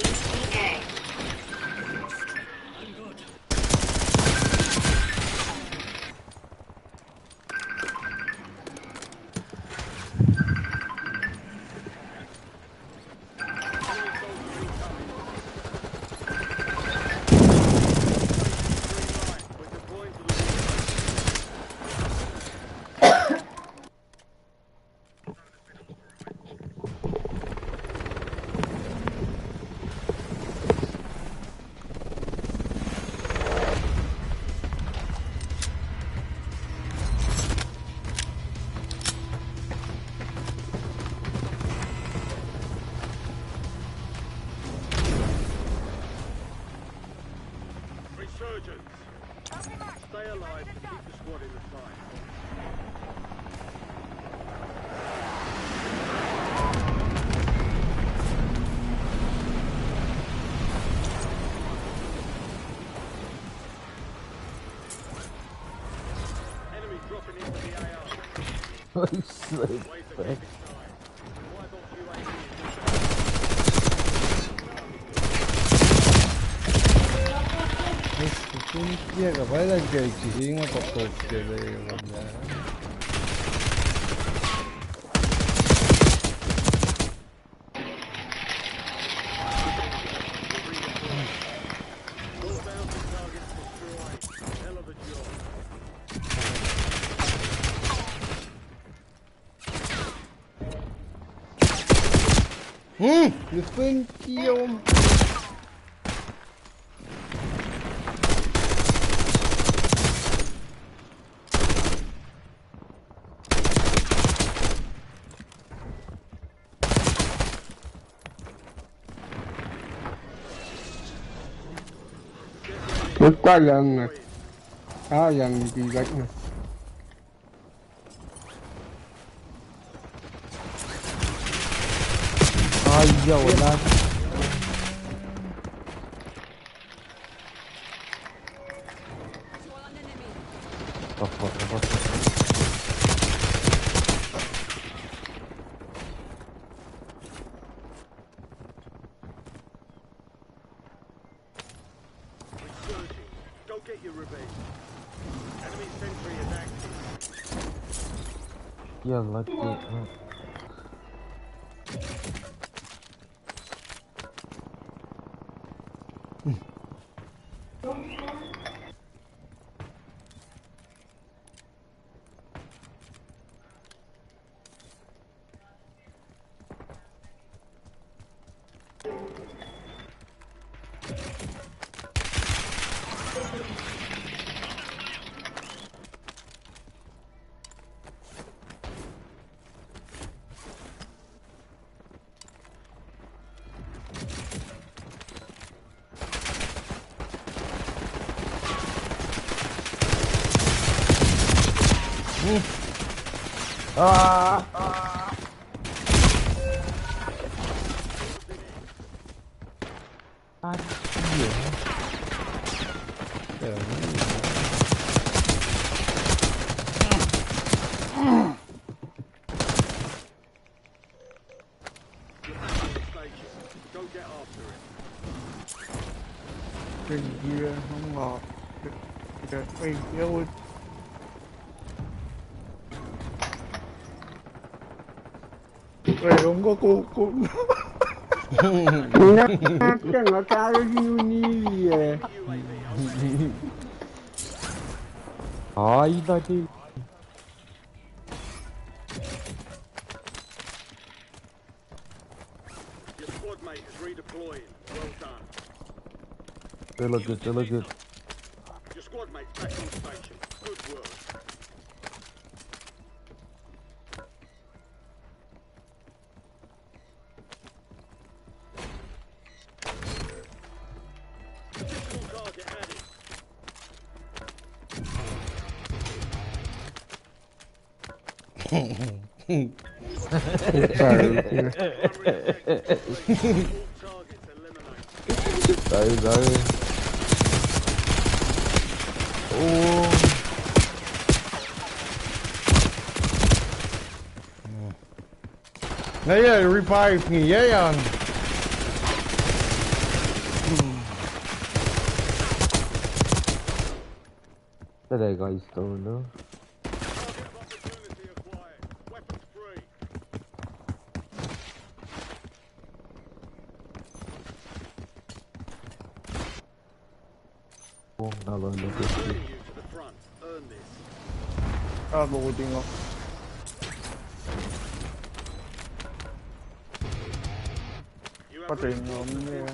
Resurgence. Stay alive to keep the squad in the fight. Spiega, vai da gatezinha pra porteira aí, mano. Defensivo. Mất quá lần rồi. Lần gì gạch này. Iya wala. Go get your revenge. Enemy sentry is active. Yeah, lucky. Go get after it. Bên kia không ngọt. Bên kia ơi. Vậy không có cô. Chẳng có cao như gì vậy. Ay da değil. Your squad mate is redeploying. Well done. They look good, they look good. Your squad mate's back on station. Good work. Additional target added. Sorry. Oh. Yeah, revive me, yeah. That guy's down now. Loading up. Có tiền không nha.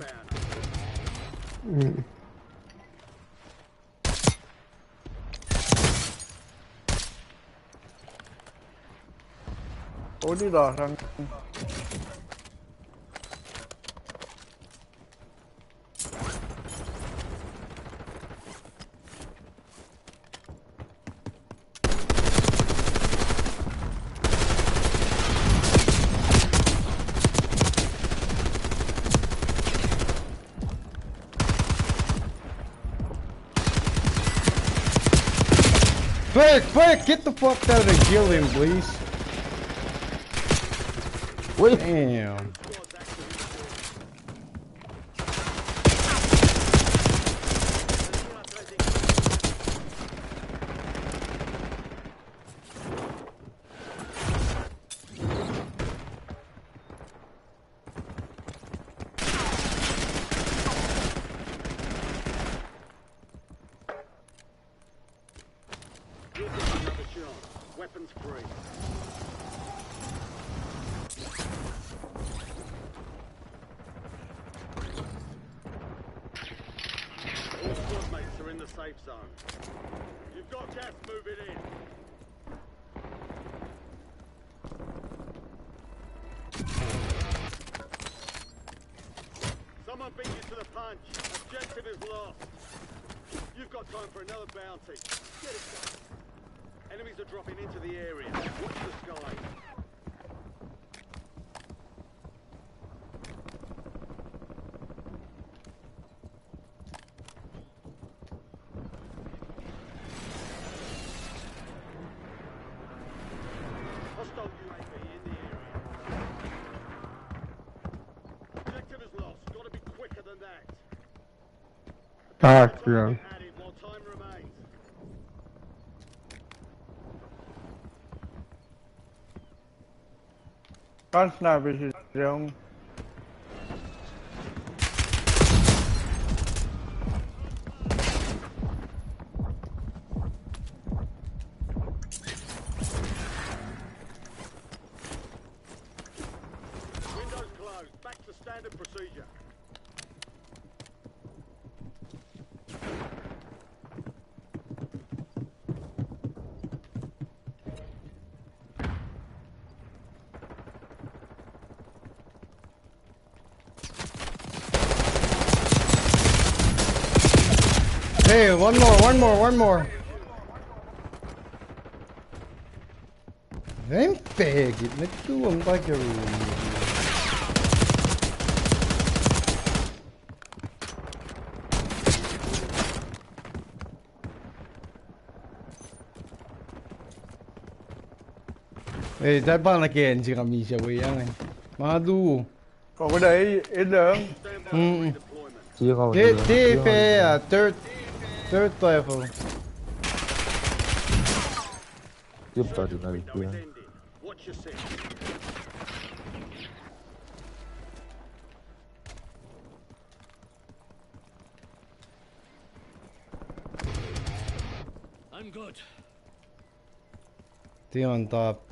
Ôi đi đò thằng. Quick, get the fuck out and kill him, please. Wait. Damn. Weapons free. All squad mates are in the safe zone. You've got gas, move it in. Someone beat you to the punch. Objective is lost. You've got time for another bounty. Get it done. Enemies are dropping into the area. Watch the sky. Hostile UAV in the area. Objective is lost. Gotta be quicker than that. Ah, yeah. Added while time remains. Con sniper is down. Windows closed. Back to standard procedure. Hey, one more. Vem pegue, mete tu ang bagyo. Ê, trái băng là kèn chỉ cầm gì sao vậy anh? Mà du. Còn cái đấy ít nữa. Chưa không. Thế phải third level. Tiếp vào được này kia. Watch your six. I'm good. Stay on top.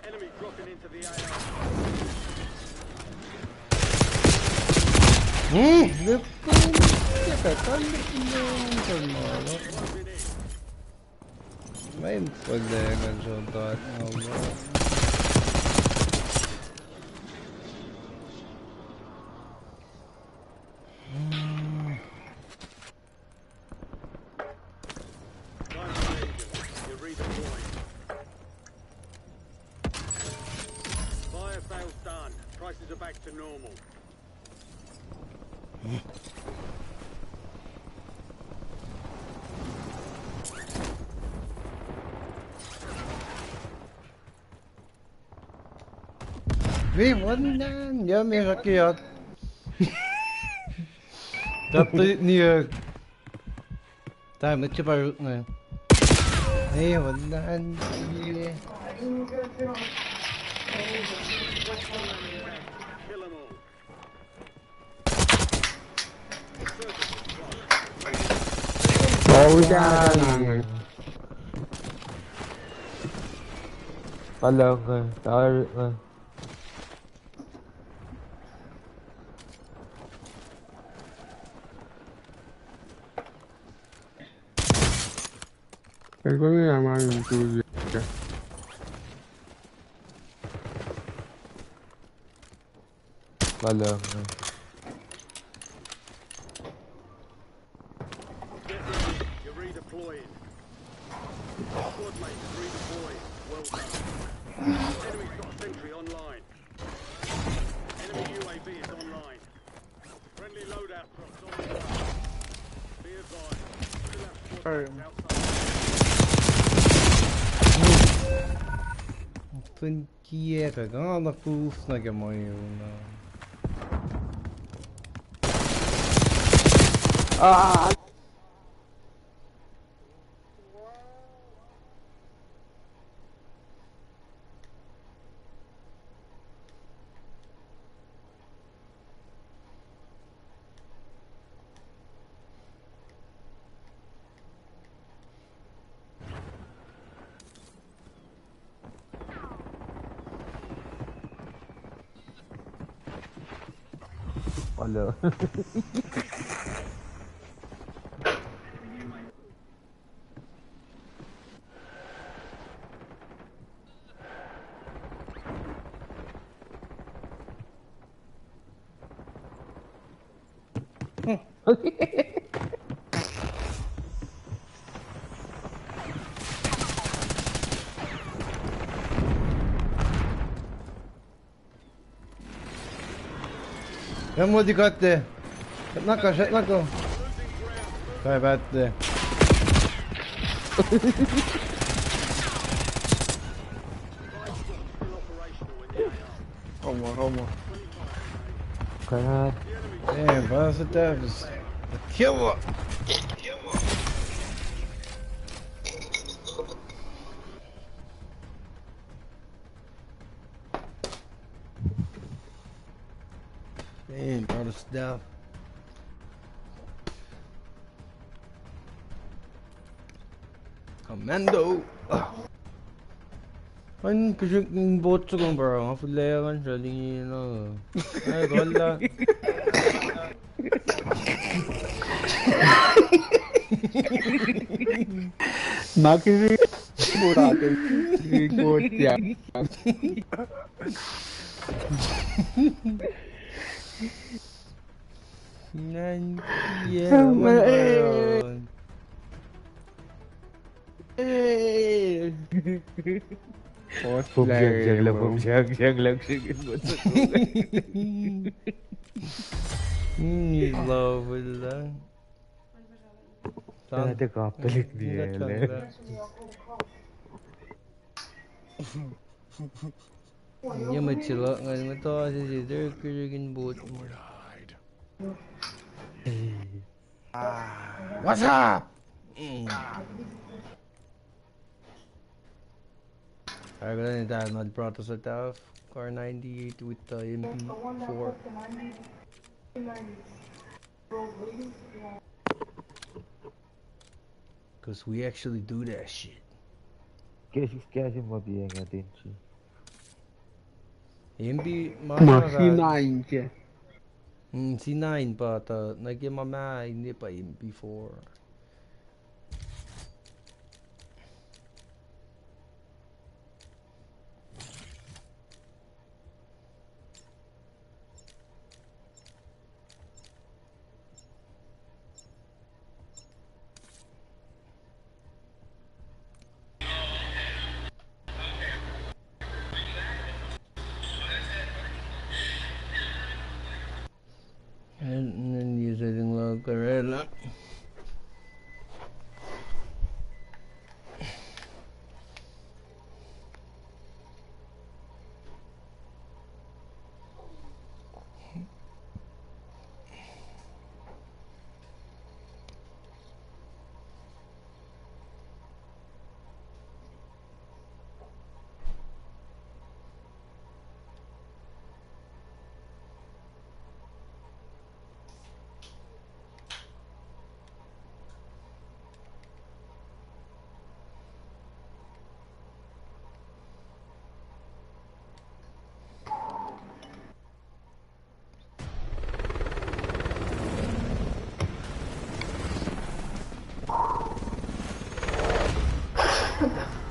Enemy dropping into the AR. May pwede siya dot. Fire sales done. Prices are back to normal. Vì vẫn nhớ mình là kia. Tập tự nhiều. Ta mới chưa bao này. Hey, vẫn đang đi. Ôi cha này. Ba lơn rồi, trời ơi. Cái có cái làm ăn làm tôi gì kìa. Ba lơn rồi. You're redeploying. Squad mates redeploying. Well done. Enemy's got a sentry online. Enemy UAV is online. Friendly loadout drops online. Be advised. Still have squad mates outside. Ten quieta, gana vkusna ga moju. Ah! Wala. Vem mot katte. Shit nako. Sorry about that. Homo. God. Damn, bro, that's what that was. The killer. Damn, bro, the stuff. Commando. Anh cái chuyện bot cho con bro, phải leo anh rồi đi nó. Ai gọi là. Nakiri murate kotya. Nan yeah, bro. Bumshag lang sige mo sa Love lang. Dati kapalit niya Dia macam lah, ngan mata sih dia kerjain bot. What's up? I got any that not brought us a tough car 98 with the MP4. Cause we actually do that shit. Kasi mabiyang natin siya. MP C9 ke? C9 pa ta nagmama hindi pa MP4. And then using Locarella.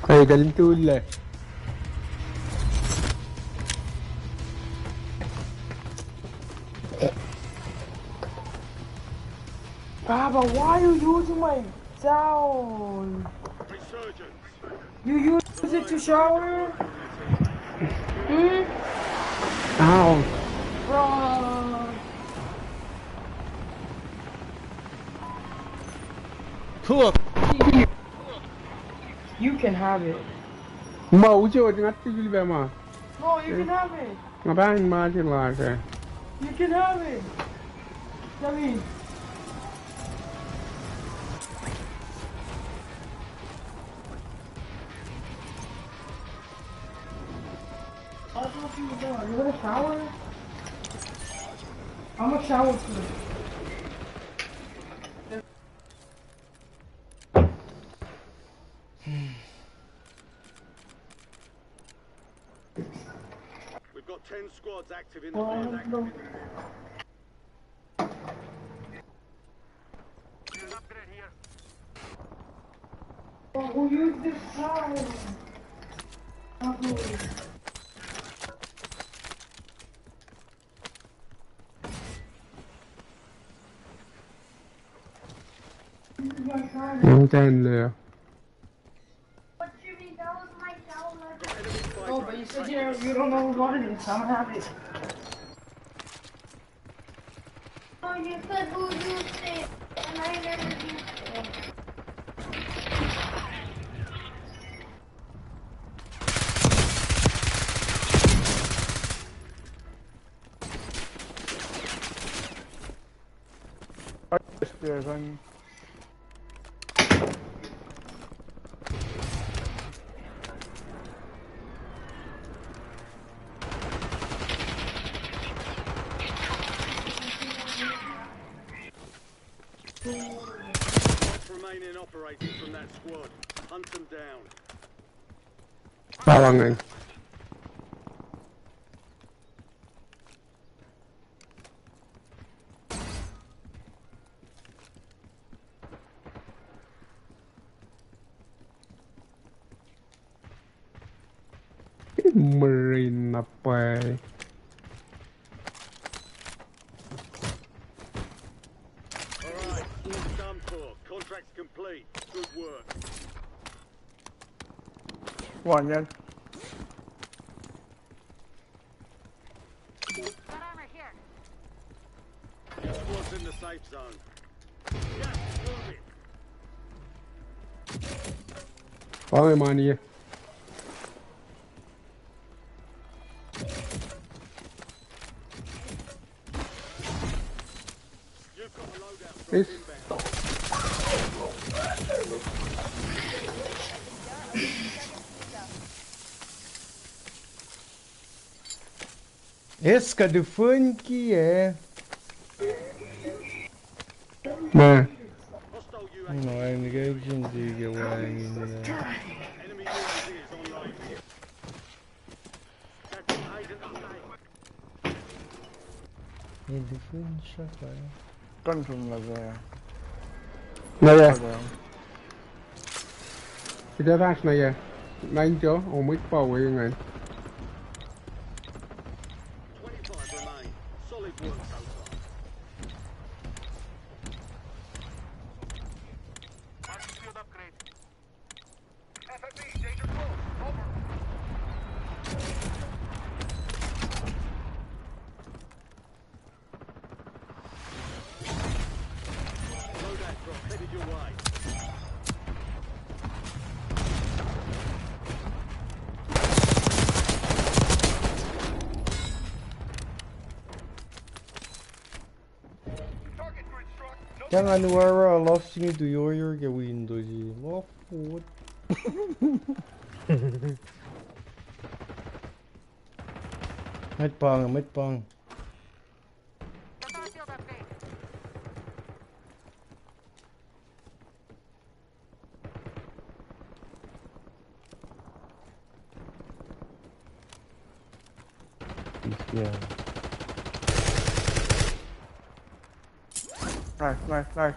Ay, galing tula. Baba, why are you using my sound? You use it to shower? Ow. Bro. Pull up. You can have it. Mau chứ ngắt cái gì vậy mà? No, you can have it. Ngắt anh mà chứ là cái. You can have it. Yummy. What the fuck are you doing? You gonna shower? I'm gonna shower first. We've got 10 squads active in the field. Who used this shower? Không tên lừa. Oh, but you said you don't know what it is. I'm happy. Oh, you said who used it, and I never used it. There's one. Remaining operators from that squad. Hunt them down. Bao anh. Marine up way. Alright, all's done for. Contract's complete. Good work. One yet. Squad's in the safe zone. Gas moving. Có người mà đi. This. Esca de funk é. Nè. Nói cái chuyện gì kìa hoàng Enemy UAV is online. Ele foi um chapéu. Con from là Này à. Cái đó rash này à. Đánh chỗ, ồ mấy bầu vậy này. Jangan wara lofting itu yoyor ke window ji. Lofut. Mất băng. Yeah. Nice.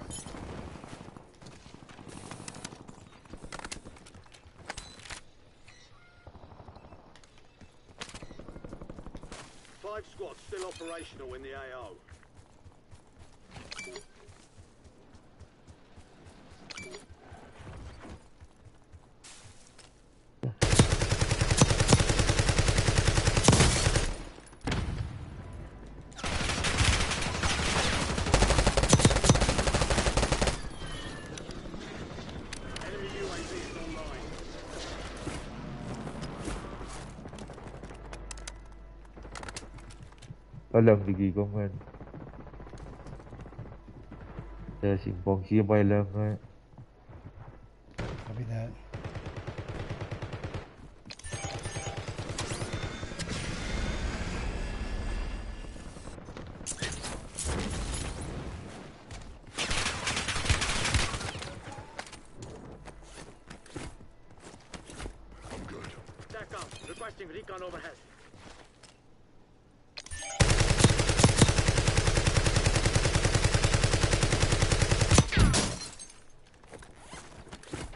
5 squads still operational in the AO. Enemy UAV is online. Alam lagi ko man. Sa zimbong siya ba lang nga. Copy that. Requesting recon overhead.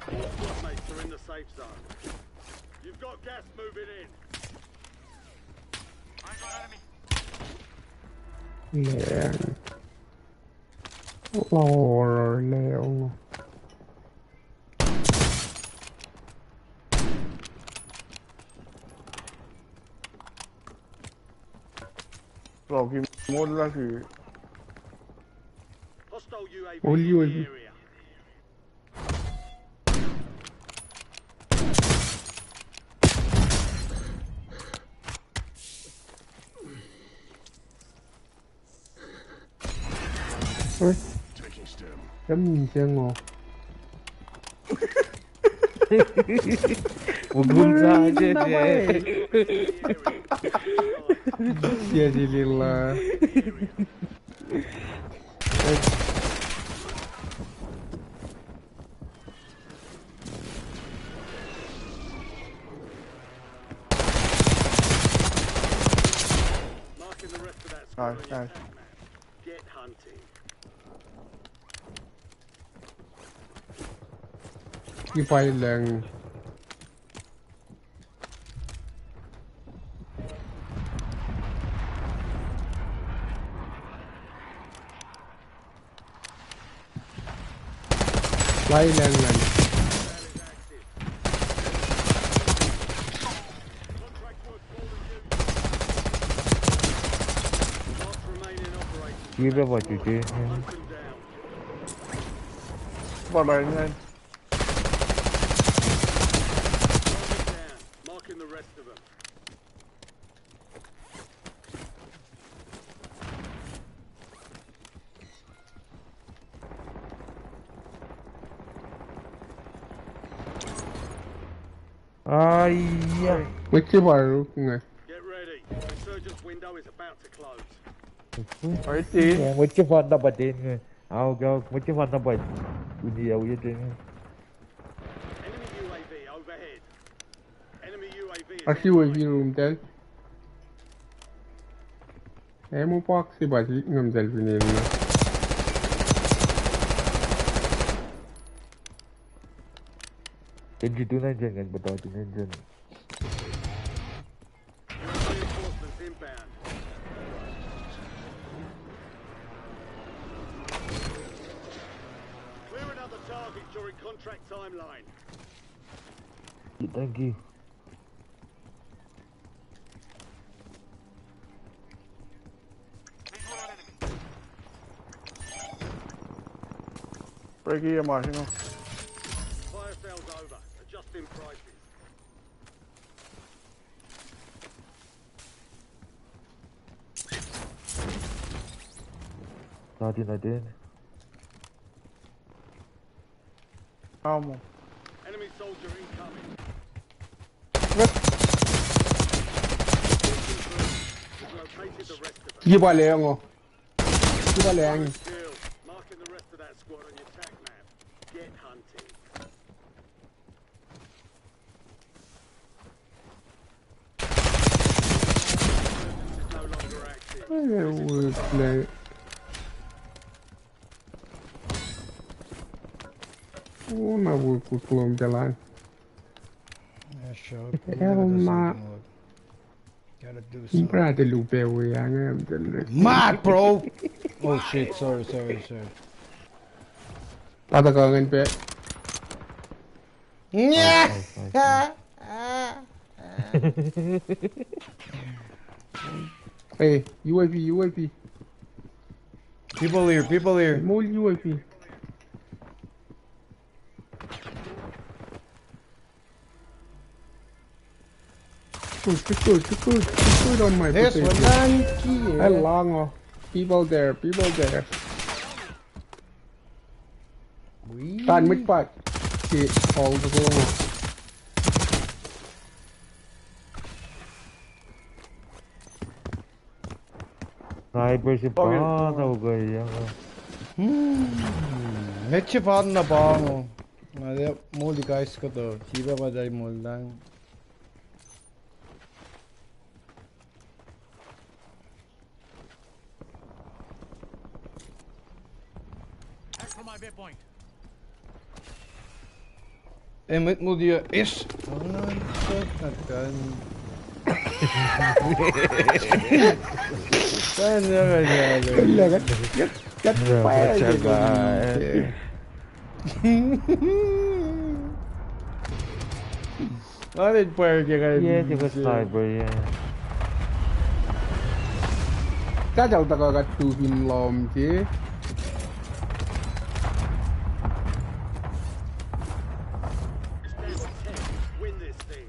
All squad mates are in the safe zone. You've got gas moving in. I got enemy. แรงรอแล้ว Rocky mod là thì Hostile UAV Ôi, in ôi. the area. Ôi, chấm chân ngọt. Huwag mong sadya, Ya dilillah. Marking the rest of that squad on your nice. attack map. Get hunting. Cái bay lần bay lần lần Chia ra vào chủ chế. Vào đây nhanh. Marking the rest of them. Ai da. mấy cái bay lúc này Get ready. Resurgence window is about to close. Ấy tí. Mấy cái phần nó bật trên người. Mấy cái phần nó bật. Tôi nhiều vậy trên. Enemy UAV overhead. Enemy UAV is Aquí voy a un tel. Em un po' si va a non del finire. Trên gì tôi nói trên ngành bắt đầu trên trên. reinforcements inbound. Clear another target during contract timeline. Thank you. Breaky mà chứ không? Fire sales over. Adjusting prices. Starting again. Không. Enemy soldier incoming. We've located the rest of them. Cái bay lần ngọt. Cái bay lần. Kill. Marking the rest of that squad on your attack map. Get hunting. This is no longer active. Này. Una vui của clone trở lại. Yeah, sure. Hell ma. Gotta do Không something. ra thì lũ bèo vậy anh em chân được. Mad, bro! Oh shit, sorry. Ta ta còn anh bé. Yeah! Hey, UAV. People here. More UAV. Good on my This position. one key. How long? Oh, people there. Tan mid fight. Okay, all the long. Sniper si daw gaya. Netçi falan da bağımı. Hadi mol guys kadar. Hibe badai moldan. Emmet mo diyor is. Anan sakatkan. Sen ne kadar Get fire. Hadi pergi kan. Iya juga sniper ya. Chắc chắn ta có cái tù hình lòm chứ. Win this thing.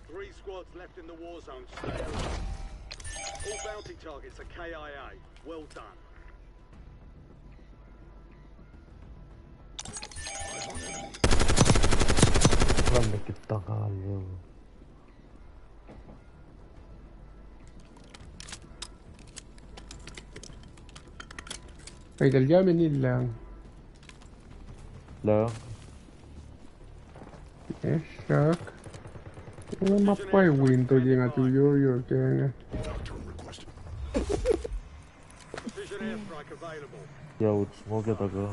3 squads left in the war zone. Stay alive. All bounty targets are KIA. Well done. Lamig kita kayo. Phải del Yemen lang. Lang. Shock. Wala mapay win to yung ato yo kaya. Precision airstrike available. Yo, smoke kita ka.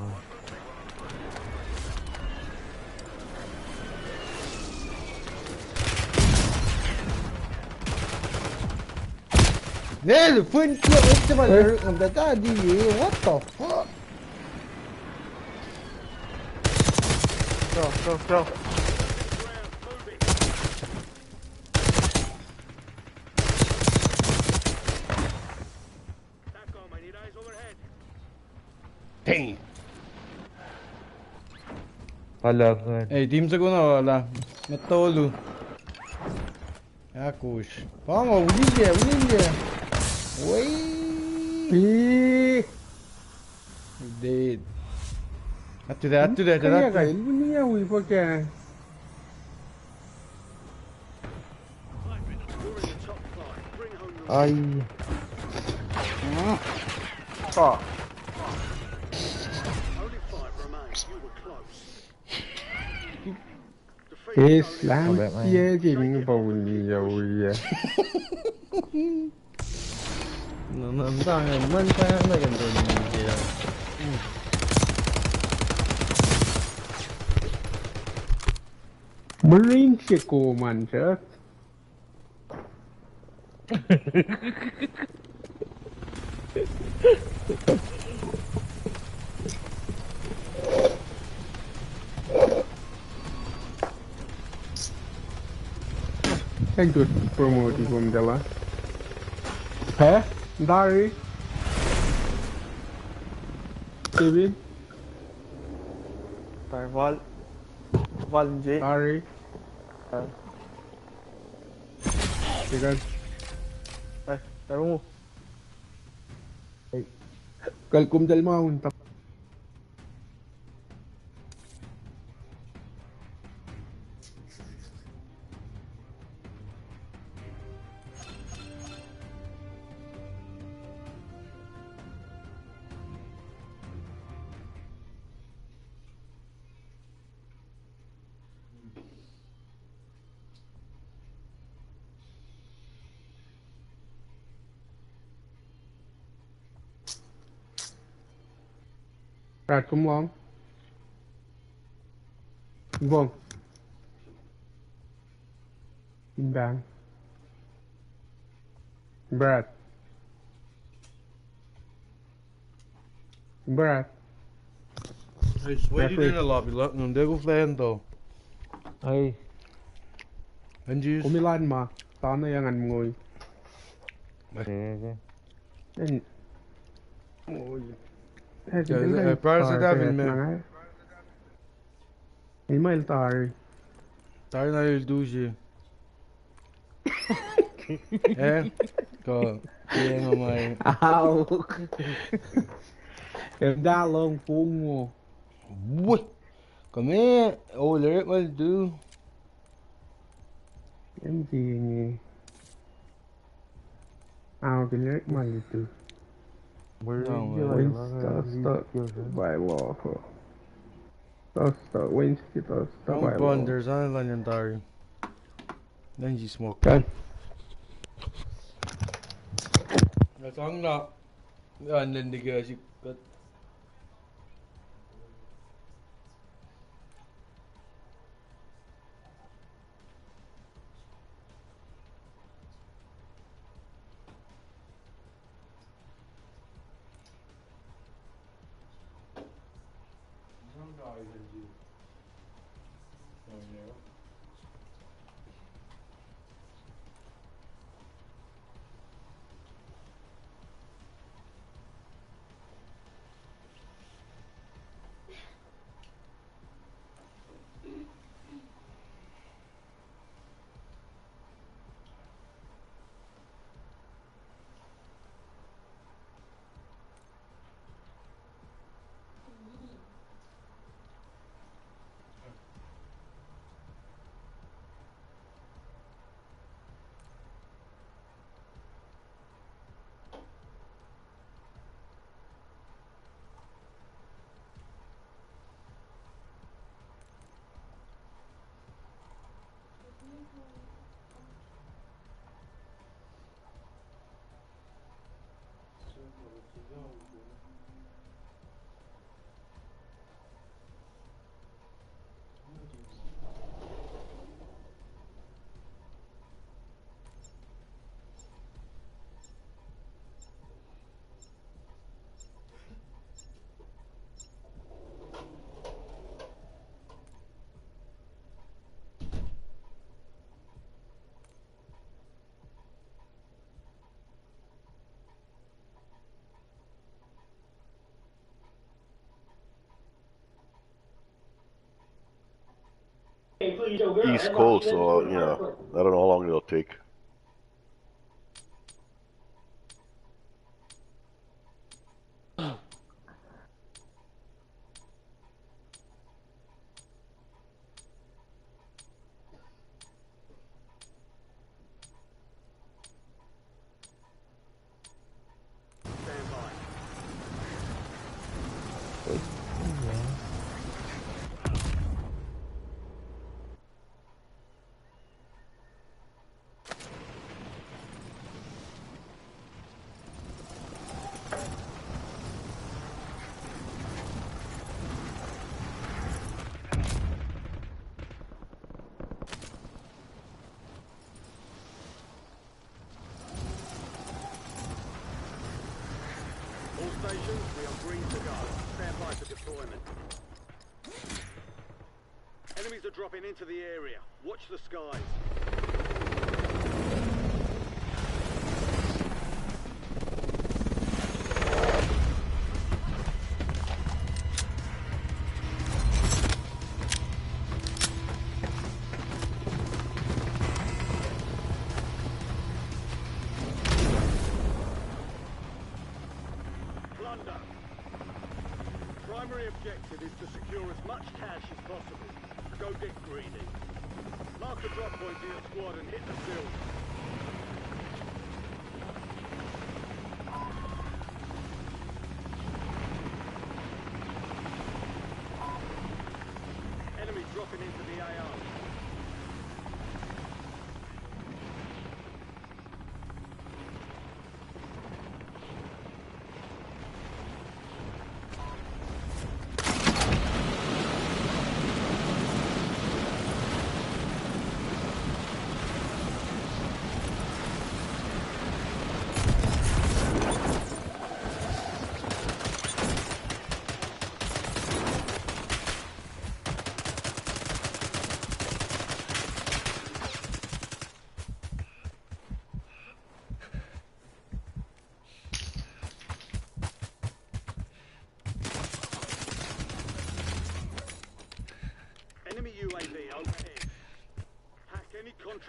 Ne? Fun kill işte var. Tadi. What the fuck? Go. Dang. Halangan. Team sa ko na wala. Matolo. Akush. Vamos, William. Wait. Dead. After that. Kaya kayo, niya hui pa kaya. Ay. Islam chia chỉnh bầu nhiều vậy. Nó đang mân pha nó gần rồi gì đâu. Marine Chico man chứ. Thank you for promoting from Della. Hả? Dari? Kevin? Phải Val gì? Dari? Chicken. Đây đúng không? Kalkum del mount. Right, come along. Vâng. Bang. Brad. Hey, wait in the lobby. Look, não deu vendo. Ay. Anjus. Umilan ma. Sana yang an ngồi. Sige. Ngồi. Parasite having me. Email Tari. Tari na il duji. Có tiền mà mày. Em đã lông phun ngô. Ui. Come here. Oh, let me do. Em gì nhỉ? Ao cái lưỡi mà đi từ. Where No, you man. like By law. Wins kita Ang by law. bonders, ano lang yung tari? Then you smoke. Kan? Nasang na. Yan, nandiga si Kat. East Coast, so you know, I don't know how long it'll take. Stations, we are green to go. Stand by for deployment. Enemies are dropping into the area. Watch the skies. Primary objective is to secure as much cash as possible. Go get greedy. Mark the drop point to your squad and hit the field. Enemy dropping into the AO.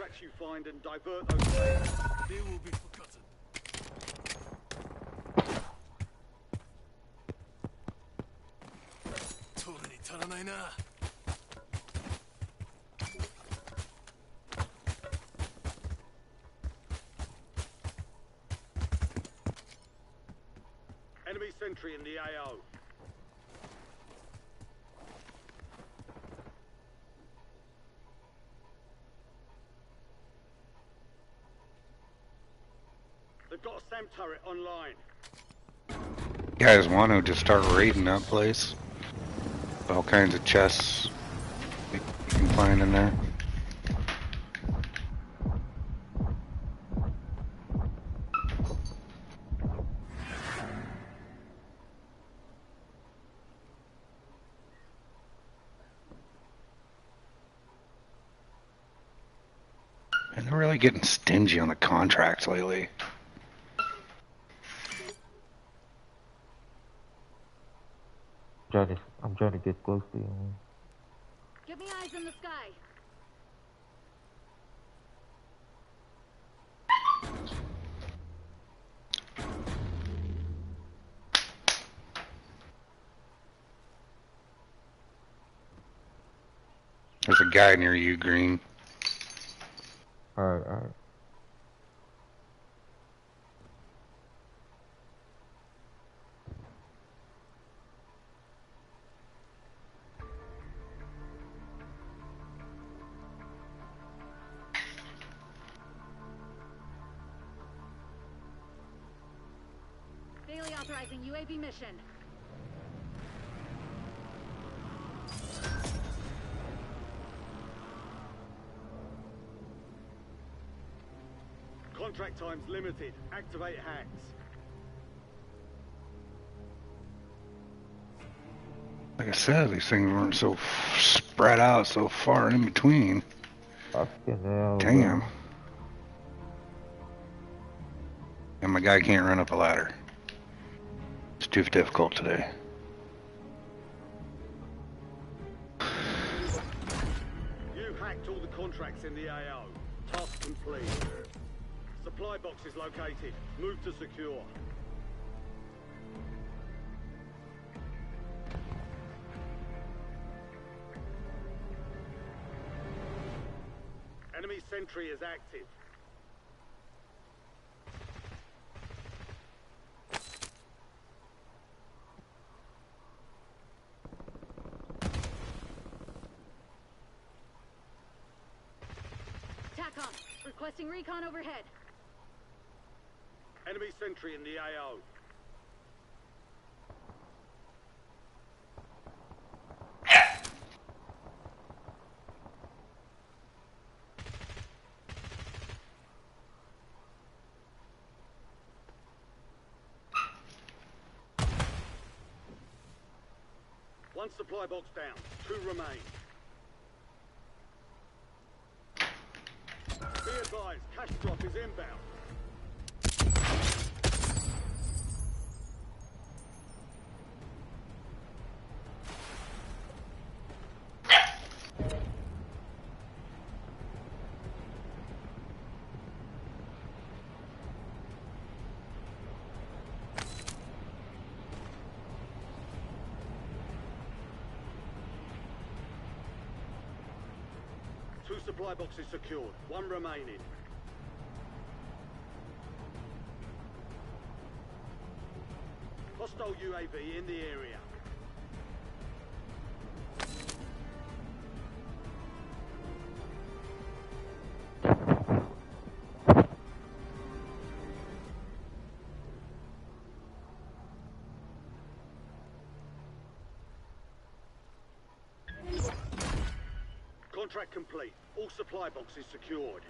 contracts you find and divert those funds. They will be forgotten. Totally taranai na. Enemy sentry in the AO. They've got a SAM turret online. You guys want to just start raiding that place? All kinds of chests you can find in there. And they're really getting stingy on the contracts lately. I'm trying to get close to you. Give me eyes in the sky. There's a guy near you, Green. Alright, alright. Daily authorizing UAV mission. Contract time's limited. Activate hacks. Like I said, these things weren't so spread out so far in between. Fucking hell. Damn. Bro. And my guy can't run up a ladder. It's too difficult today. You hacked all the contracts in the AO. Task complete. Supply box is located. Move to secure. Enemy sentry is active. TACOM, requesting recon overhead. Enemy sentry in the AO. One supply box down. 2 remain. Be advised, cash drop is inbound. Two supply boxes secured. 1 remaining. Hostile UAV in the area. Contract complete. All supply boxes secured.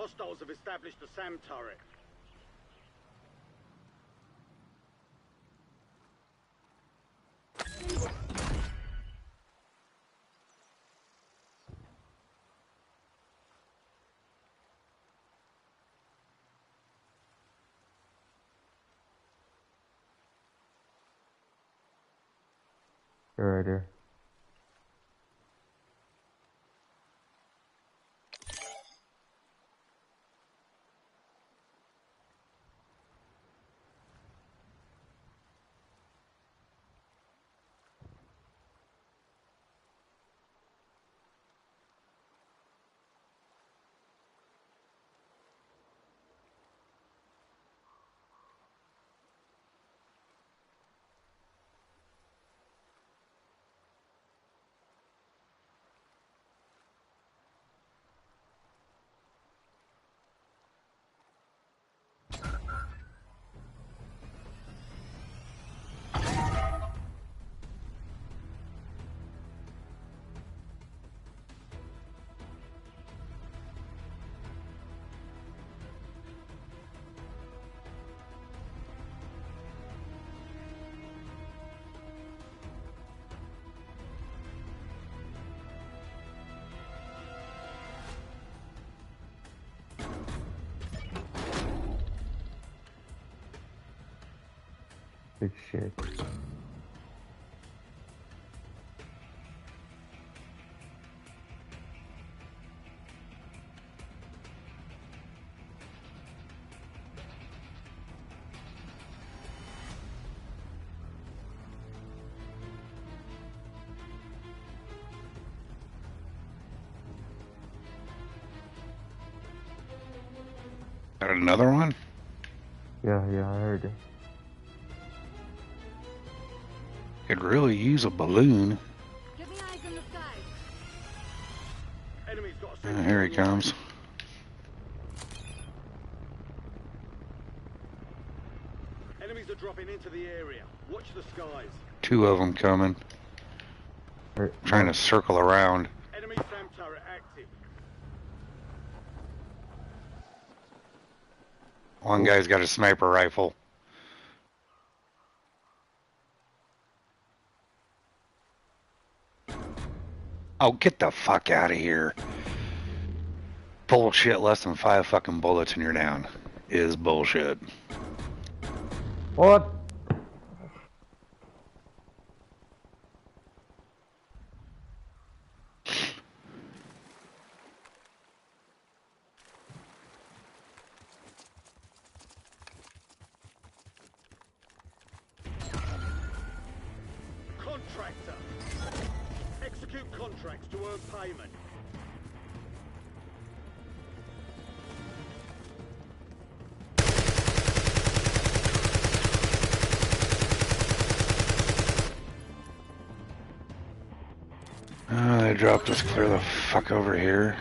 Hostiles have established a SAM turret. They're right there. Good shit. Got another one? Yeah, I heard it. Could really use a balloon. Give me eyes in the sky. Enemy's got a Here he comes. Enemies are dropping into the area. Watch the skies. 2 of them coming. Trying to circle around. Enemy SAM turret active. One guy's got a sniper rifle. Oh, get the fuck out of here. Bullshit, less than 5 fucking bullets and you're down. Is bullshit. What? Contractor. Execute contracts to earn payment. They dropped us clear the fuck over here.